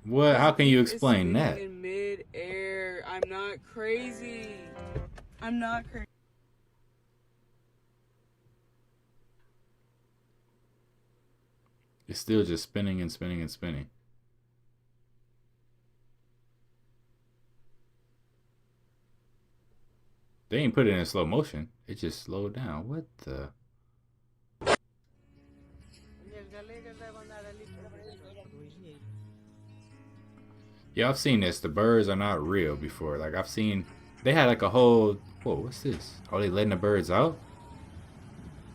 What? How can you explain that? In mid-air. I'm not crazy. I'm not crazy. It's still just spinning and spinning and spinning. They ain't put it in slow motion. It just slowed down. What the? Yeah, I've seen this. The birds are not real before. Like, I've seen... They had like a whole... Whoa, what's this? Are they letting the birds out?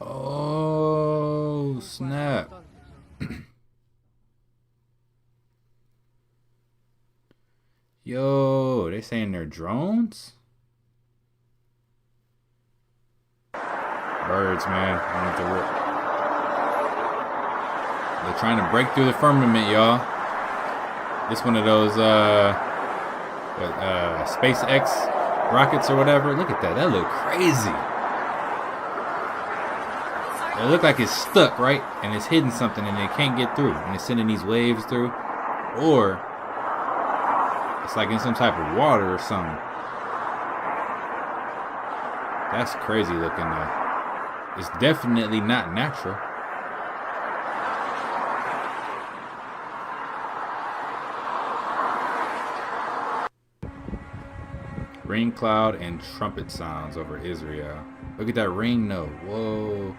Oh, snap. Yo, they saying they're drones? Birds, man. I don't have to They're trying to break through the firmament, y'all. This one of those SpaceX rockets or whatever. Look at that. That look crazy. It look like it's stuck, right? And it's hitting something and it can't get through. And it's sending these waves through. Or it's like in some type of water or something. That's crazy looking though. It's definitely not natural. Rain cloud and trumpet sounds over Israel. Look at that ring note. Whoa.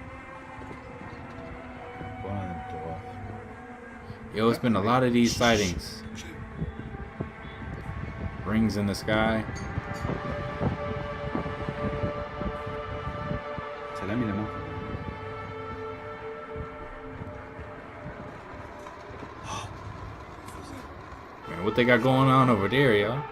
Yo, it's been a lot of these sightings. Rings in the sky. Man, what they got going on over there, y'all?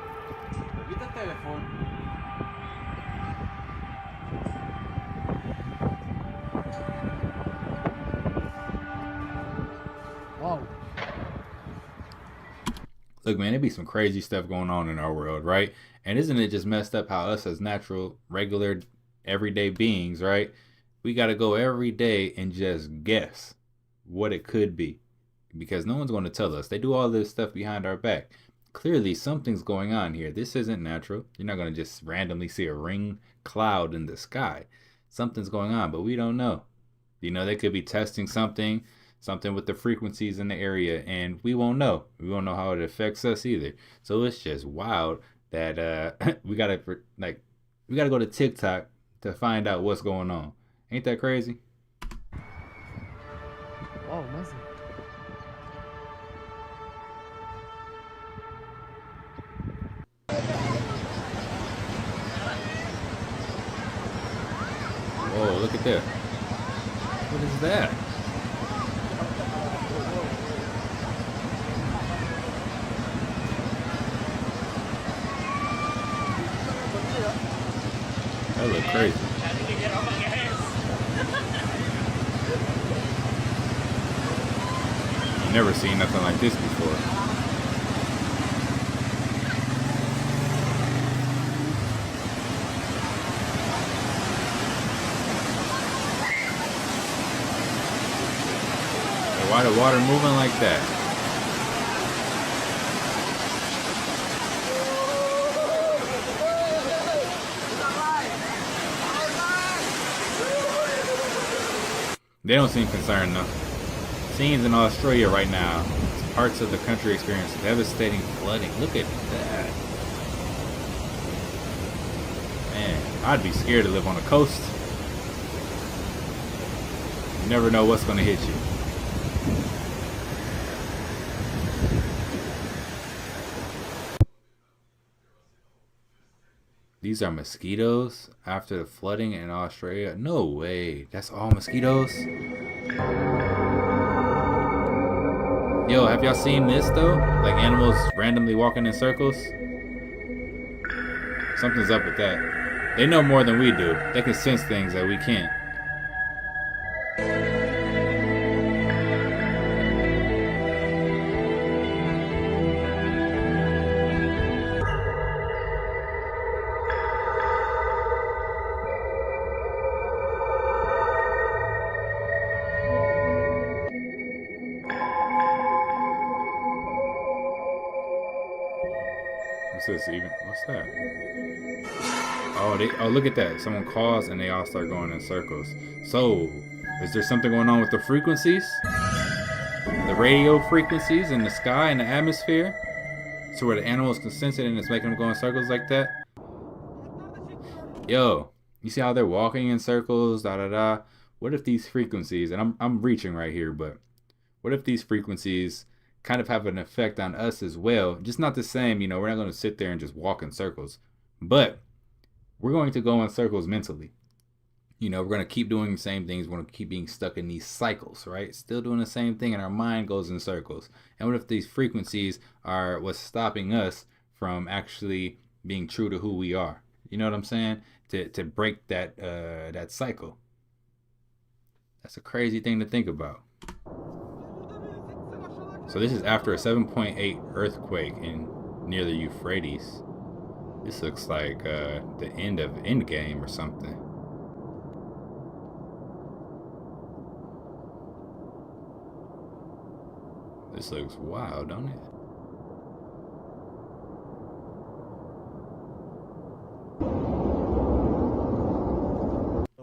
Look, man, there be some crazy stuff going on in our world, right? And isn't it just messed up how us as natural, regular, everyday beings, right? We got to go every day and just guess what it could be. Because no one's going to tell us. They do all this stuff behind our back. Clearly, something's going on here. This isn't natural. You're not going to just randomly see a ring cloud in the sky. Something's going on, but we don't know. You know, they could be testing something with the frequencies in the area, and we won't know. We won't know how it affects us either. So it's just wild that we gotta go to TikTok to find out what's going on. Ain't that crazy? Wow, massive. Whoa, look at that. What is that? That look crazy. I've never seen nothing like this before. Why the water moving like that? They don't seem concerned though. Scenes in Australia right now. Parts of the country experience devastating flooding. Look at that. Man, I'd be scared to live on the coast. You never know what's going to hit you. These are mosquitoes after the flooding in Australia. No way. That's all mosquitoes? Yo, have y'all seen this though? Like animals randomly walking in circles? Something's up with that. They know more than we do. They can sense things that we can't. this even? What's that? Oh, look at that. Someone calls and they all start going in circles. So, is there something going on with the frequencies? The radio frequencies in the sky and the atmosphere? So where the animals can sense it and it's making them go in circles like that? Yo, you see how they're walking in circles, da da da? What if these frequencies, and I'm reaching right here, but what if these frequencies kind of have an effect on us as well? Just not the same, you know, we're not going to sit there and just walk in circles, but we're going to go in circles mentally. You know, we're going to keep doing the same things. We're going to keep being stuck in these cycles, right? Still doing the same thing, and our mind goes in circles. And what if these frequencies are what's stopping us from actually being true to who we are? You know what I'm saying? To break that cycle. That's a crazy thing to think about. So this is after a 7.8 earthquake near the Euphrates. This looks like the end of Endgame or something. This looks wild, don't it?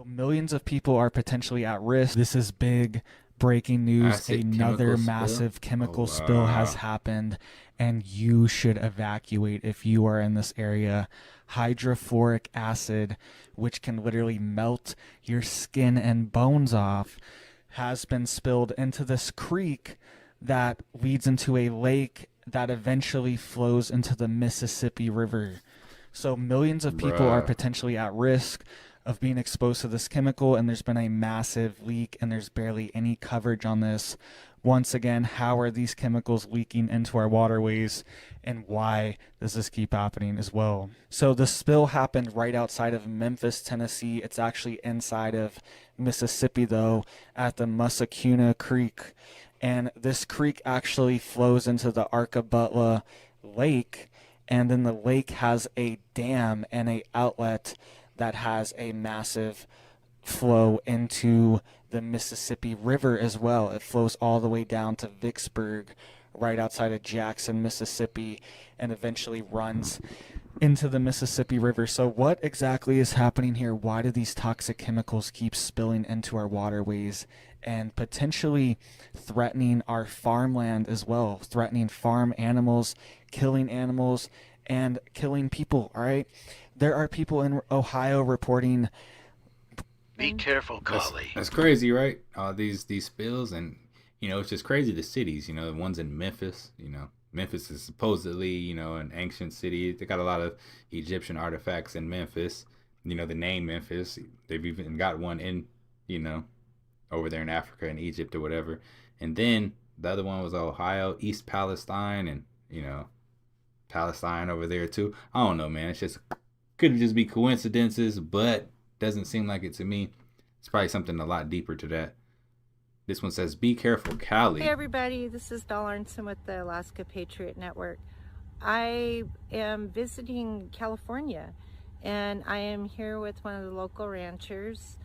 Millions of people are potentially at risk. This is big breaking news. Another massive chemical spill has happened, and you should evacuate if you are in this area. Hydrofluoric acid, which can literally melt your skin and bones off, has been spilled into this creek that leads into a lake that eventually flows into the Mississippi River. So millions of people are potentially at risk of being exposed to this chemical, and there's been a massive leak, and there's barely any coverage on this. Once again, how are these chemicals leaking into our waterways, and why does this keep happening as well? So the spill happened right outside of Memphis, Tennessee. It's actually inside of Mississippi, though, at the Muscatuna Creek. And this creek actually flows into the Arcabutla Lake, and then the lake has a dam and a outlet that has a massive flow into the Mississippi River as well. It flows all the way down to Vicksburg, right outside of Jackson, Mississippi, and eventually runs into the Mississippi River. So what exactly is happening here? Why do these toxic chemicals keep spilling into our waterways and potentially threatening our farmland as well, threatening farm animals, and killing people, all right? There are people in Ohio reporting. Be careful, Collie. That's crazy, right? All these spills, and you know, it's just crazy. The cities, you know, the ones in Memphis, you know, Memphis is supposedly, you know, an ancient city. They got a lot of Egyptian artifacts in Memphis. You know, the name Memphis. They've even got one in, you know, over there in Africa and Egypt or whatever. And then the other one was Ohio, East Palestine, and you know, Palestine over there too. I don't know, man. It's just could just be coincidences, but doesn't seem like it to me. It's probably something a lot deeper to that. This one says, "Be careful, Cali." Hey everybody, this is Dahl Arnson with the Alaska Patriot Network. I am visiting California, and I am here with one of the local ranchers,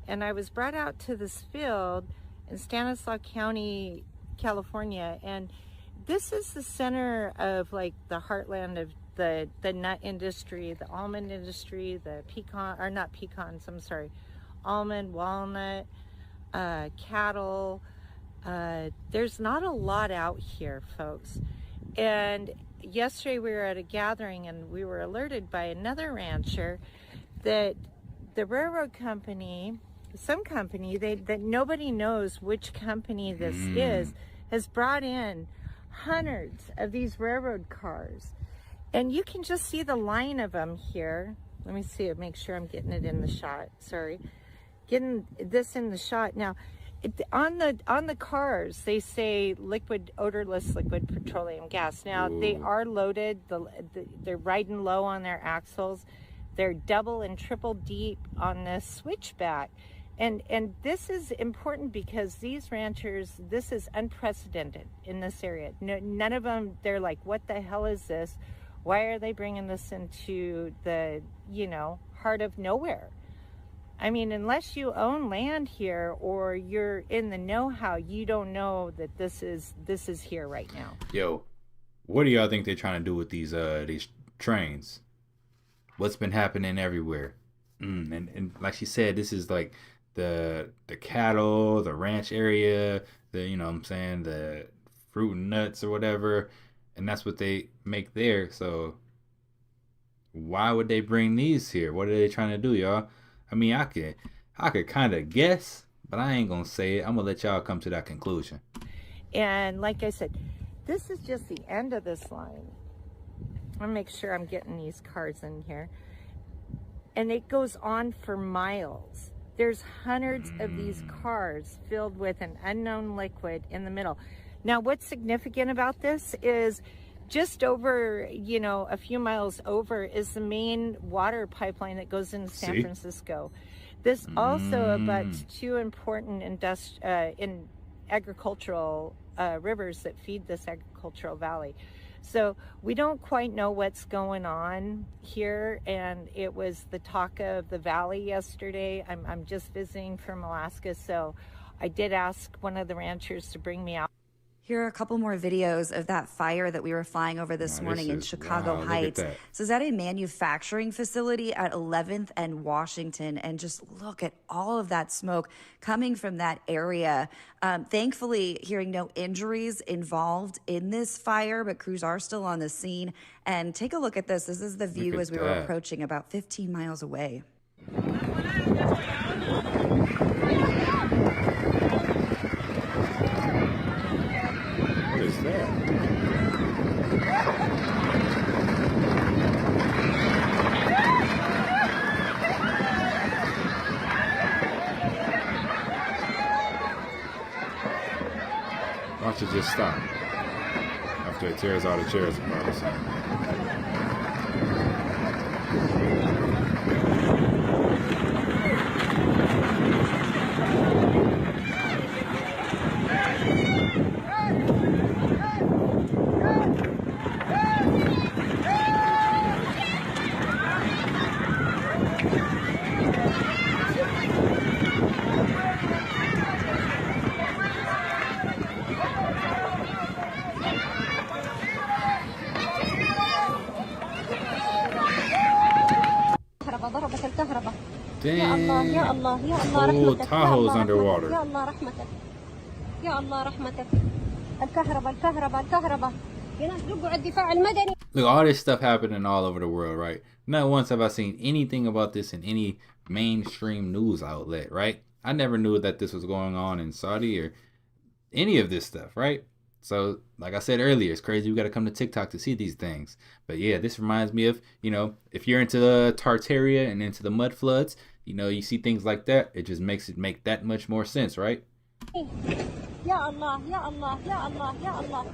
and I was brought out to this field in Stanislaus County, California, and this is the center of like the heartland of the nut industry, the almond industry, the pecan, or not pecans, I'm sorry, almond, walnut, cattle. There's not a lot out here, folks. And yesterday we were at a gathering and we were alerted by another rancher that the railroad company, some company, that nobody knows which company this is, has brought in hundreds of these railroad cars. And you can just see the line of them here. Let me see it, make sure I'm getting it in the shot. Sorry. Getting this in the shot. Now, on the cars, they say odorless liquid petroleum gas. Now, they are loaded. They're riding low on their axles. They're double and triple deep on this switchback. And this is important because these ranchers, this is unprecedented in this area. None of them, they're like, what the hell is this? Why are they bringing this into the, you know, heart of nowhere? I mean, unless you own land here or you're in the know-how, you don't know that this is here right now. Yo, what do y'all think they're trying to do with these trains. What's been happening everywhere? And like she said, this is like the cattle, the ranch area, the, you know what I'm saying, the fruit and nuts or whatever, and that's what they make there. So why would they bring these here? What are they trying to do, y'all? I mean, I could kind of guess, but I ain't gonna say it. I'm gonna let y'all come to that conclusion. And like I said, this is just the end of this line. I'm gonna make sure I'm getting these cars in here. And it goes on for miles. There's hundreds of these cars filled with an unknown liquid in the middle. Now, what's significant about this is just over, you know, a few miles over is the main water pipeline that goes into San Francisco. This also abuts two important in agricultural rivers that feed this agricultural valley. So we don't quite know what's going on here, and it was the talk of the valley yesterday. I'm just visiting from Alaska, so I did ask one of the ranchers to bring me out. Here are a couple more videos of that fire that we were flying over this morning in Chicago Heights. So is that a manufacturing facility at 11th and Washington? And just look at all of that smoke coming from that area. Thankfully, hearing no injuries involved in this fire, but crews are still on the scene. And take a look at this. This is the view as we were approaching about 15 miles away. What is that? Why don't you just stop after it tears all the chairs apart or something? ضربت الكهرباء. يا الله يا الله يا الله رحمتك. Tahoe's underwater. يا الله رحمتك. يا الله رحمتك. الكهرباء. يا ناس دقوا على الدفاع المدني. Look, all this stuff happening all over the world, right? Not once have I seen anything about this in any mainstream news outlet, right? I never knew that this was going on in Saudi or any of this stuff, right? So, like I said earlier, it's crazy we got to come to TikTok to see these things. But yeah, this reminds me of, you know, if you're into the Tartaria and into the mud floods, you know, you see things like that, it just makes it make that much more sense, right? يا الله يا الله يا الله يا الله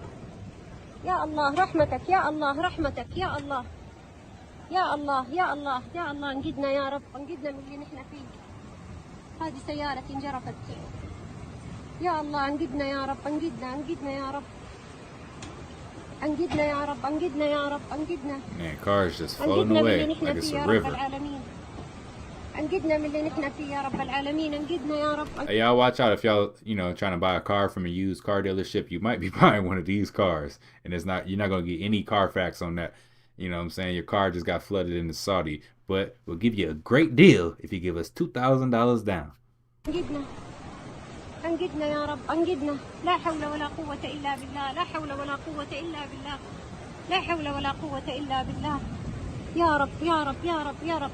يا الله رحمتك يا الله رحمتك يا الله يا الله يا الله يا الله انقذنا يا رب انقذنا من اللي نحن فيه. هذه سيارتي انجرفت. يا الله انقذنا يا رب انقذنا يا رب انقذنا يا رب انقذنا يا رب انقذنا. Man, cars just floating away like it's a river. انقذنا من اللي نحن فيه يا رب العالمين انقذنا يا رب. Hey, y'all watch out if y'all, you know, trying to buy a car from a used car dealership. You might be buying one of these cars, and you're not gonna get any Carfax on that. You know what I'm saying? Your car just got flooded into Saudi, but we'll give you a great deal if you give us $2,000 down. انقذنا يا رب انقذنا لا حول ولا قوة إلا بالله لا حول ولا قوة إلا بالله لا حول ولا قوة إلا بالله يا رب يا رب يا رب يا رب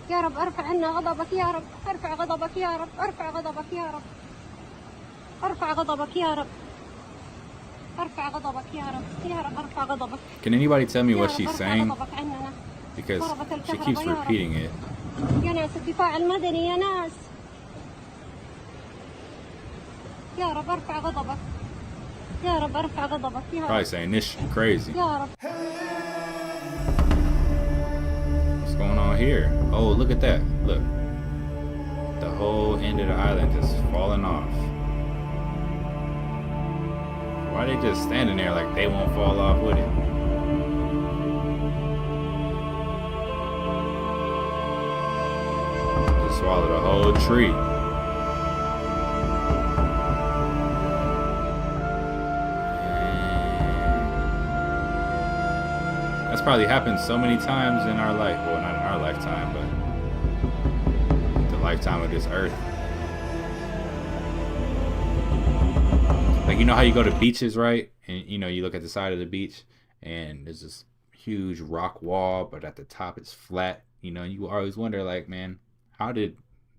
يا رب ارفع عنا غضبك يا رب ارفع غضبك يا رب ارفع غضبك يا رب ارفع غضبك يا رب ارفع غضبك يا رب يا رب ارفع غضبك. Can anybody tell me what she's saying? Because she keeps repeating it. يا ناس الدفاع المدني يا ناس يا رب ارفع غضبك يا رب ارفع غضبك يا رب. Probably saying this shit crazy. يا رب. What's going on here? Oh, look at that. Look. The whole end of the island just falling off. Why are they just standing there like they won't fall off with it? Just swallowed a whole tree. probably happened so many times in our life. Well, not in our lifetime, but the lifetime of this earth. Like, you know how you go to beaches, right? And, you know, you look at the side of the beach and there's this huge rock wall, but at the top it's flat. You know, you always wonder, like, man, how did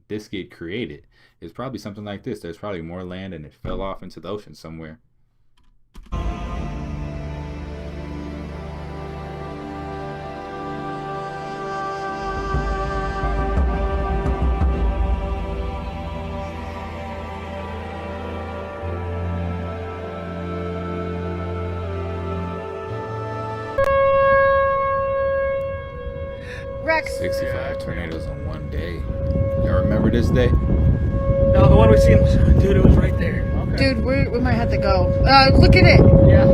this get created? It's probably something like this. There's probably more land and it fell off into the ocean somewhere. Rex. 65 tornadoes in one day. Y'all remember this day? No, the one we seen was, dude, it was right there. Okay. Dude, we might have to go. Look at it. Yeah.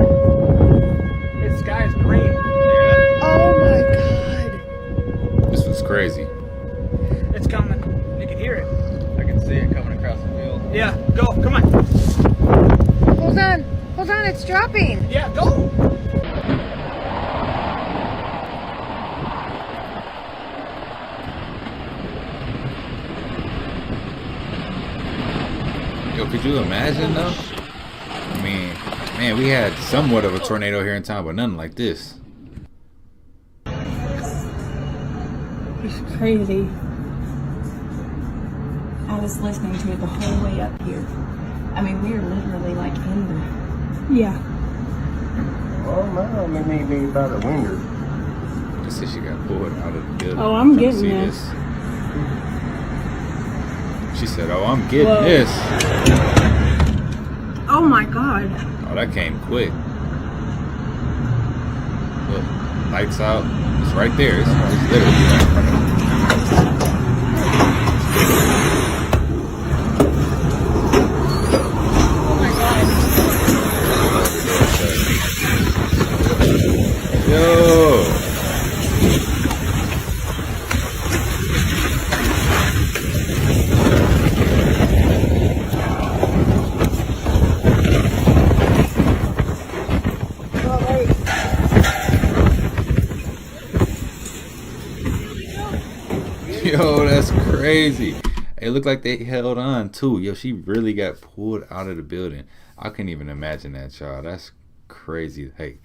Its sky is green. Yeah. Oh my god. This was crazy. It's coming. You can hear it. I can see it coming across the field. Yeah, go. Come on. Hold on. Hold on, it's dropping. Yeah, go. Yo, could you imagine though? I mean, man, we had somewhat of a tornado here in town, but nothing like this. It's crazy. I was listening to it the whole way up here. I mean, we are literally like in the... Yeah. Oh no, maybe about a winger. Just said she got pulled out of the building. Oh, I'm Trying to getting see this. She said, "Oh, I'm getting Whoa. this." Oh my god. Oh, that came quick. Look, lights out. It's right there. It's literally right in front of me. Yo. Yo, that's crazy. It looked like they held on too. Yo, she really got pulled out of the building. I couldn't even imagine that, y'all. That's crazy. Hey,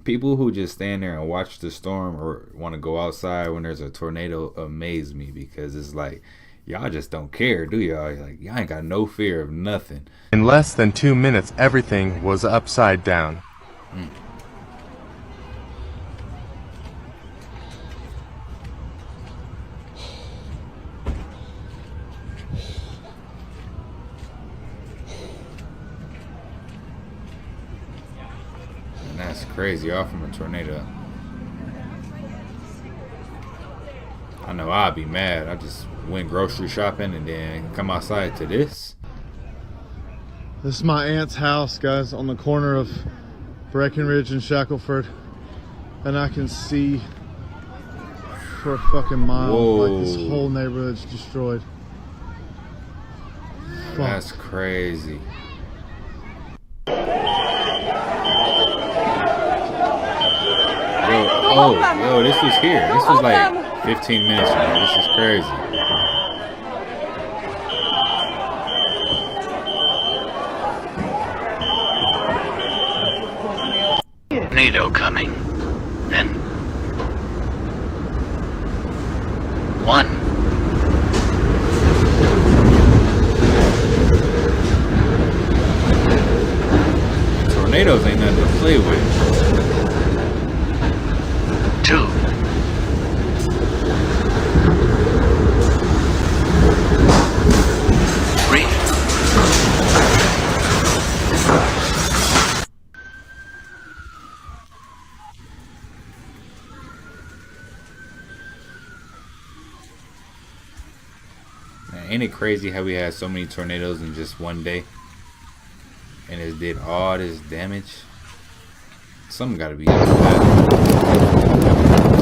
people who just stand there and watch the storm or want to go outside when there's a tornado amaze me, because it's like, y'all just don't care, do y'all? Like, y'all ain't got no fear of nothing. In less than 2 minutes, everything was upside down. And that's crazy, all from a tornado. I know I'd be mad. I just went grocery shopping and then come outside to this. This is my aunt's house, guys, on the corner of Breckenridge and Shackleford. And I can see for a fucking mile, Whoa. like this whole neighborhood's destroyed. That's crazy. Yo, this was here. This was like 15 minutes ago. This is crazy. Tornado coming. Then one. Tornadoes ain't nothing to play with. 2. Man, ain't it crazy how we had so many tornadoes in just one day? And it did all this damage? Something gotta be up with that.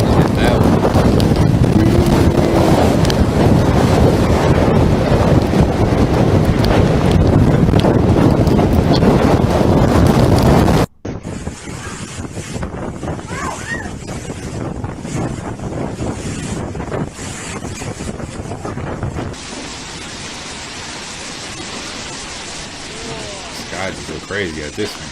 Is it that I just go crazy at this one.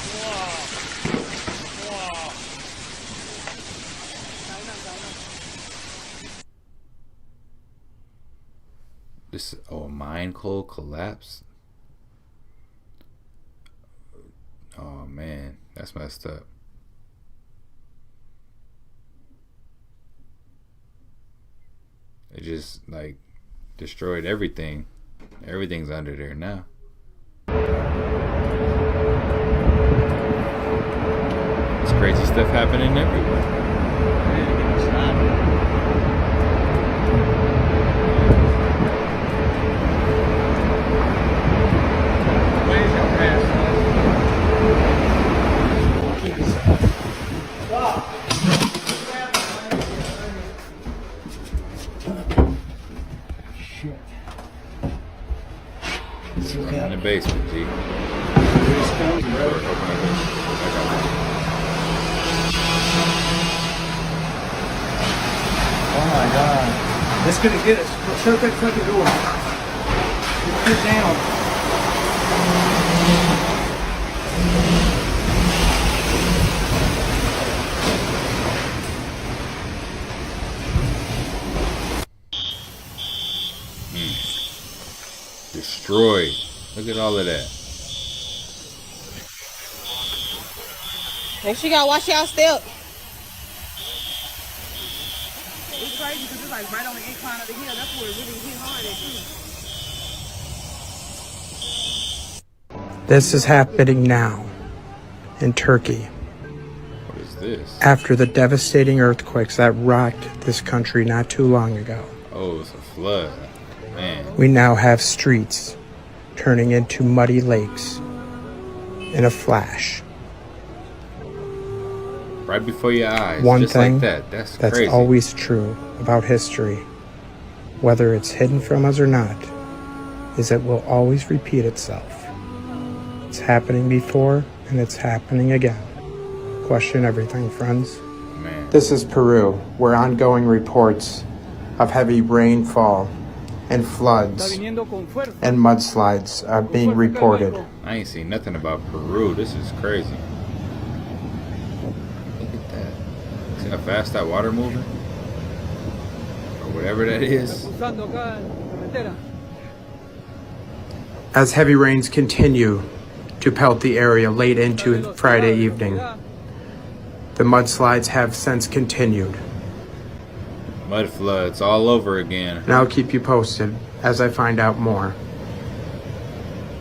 This mine coal collapse. Oh man, that's messed up. It just like destroyed everything. Everything's under there now. It's crazy stuff happening everywhere. In the basement, G. Oh my god. It's gonna get us. Shut that fucking door. Get down. Destroyed. Look at all of that. Make sure y'all watch y'all step. It's crazy because it's like right on the incline of the hill. That's where it really hit hard at too. This is happening now in Turkey. What is this? After the devastating earthquakes that rocked this country not too long ago. Oh, it's a flood. Man. We now have streets turning into muddy lakes in a flash. Right before your eyes. One just thing like that. That's crazy. Always true about history, whether it's hidden from us or not, is it will always repeat itself. It's happening before and it's happening again. Question everything, friends. Man. This is Peru, where ongoing reports of heavy rainfall and floods and mudslides are being reported. I ain't seen nothing about Peru. This is crazy. Look at that. See how fast that water moving? Or whatever that is. As heavy rains continue to pelt the area late into Friday evening, the mudslides have since continued. Mud floods all over again. And I'll keep you posted as I find out more.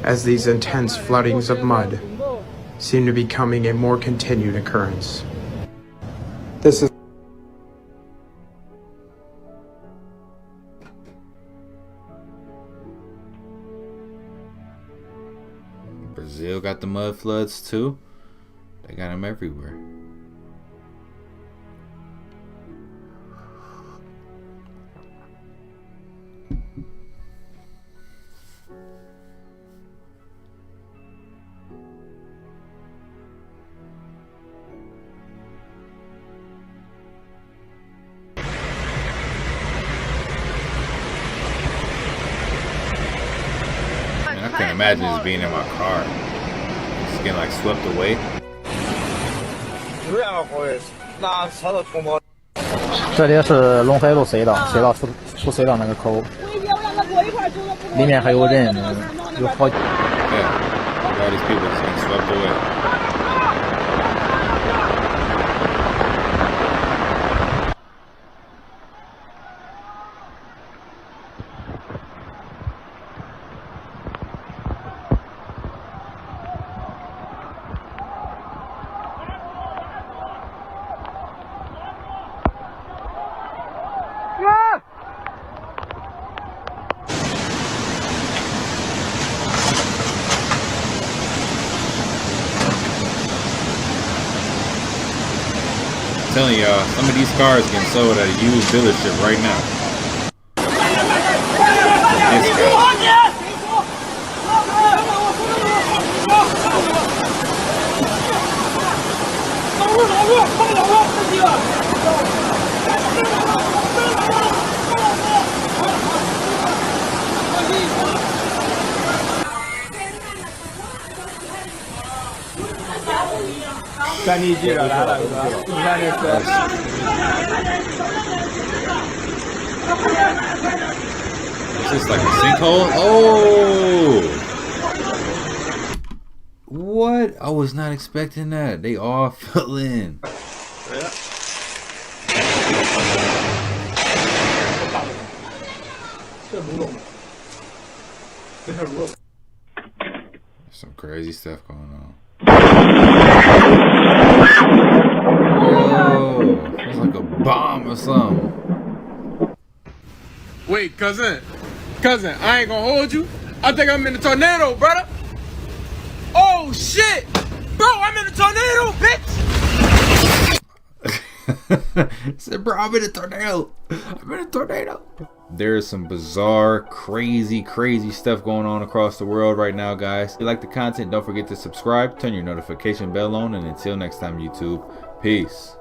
As these intense floodings of mud seem to be becoming a more continued occurrence. This is Brazil got the mud floods too. They got them everywhere. I can't imagine just being in my car. Just getting like swept away. 这里是龙飞路隧道，隧道出隧道那个口，里面还有人，有好几。Yeah, all these people just getting swept away. I'm telling y'all, some of these cars getting sold at a used dealership right now. Is this like a sinkhole? Oh! What? I was not expecting that. They all fell in. Some crazy stuff going on. Whoa! It's like a bomb or something. Wait, cousin, I ain't gonna hold you. I think I'm in the tornado, brother. Oh shit, bro, I'm in the tornado, bitch. Said, bro, I'm in a tornado. I'm in a tornado. There is some bizarre, crazy stuff going on across the world right now, guys. If you like the content, don't forget to subscribe, turn your notification bell on, and until next time, YouTube, peace.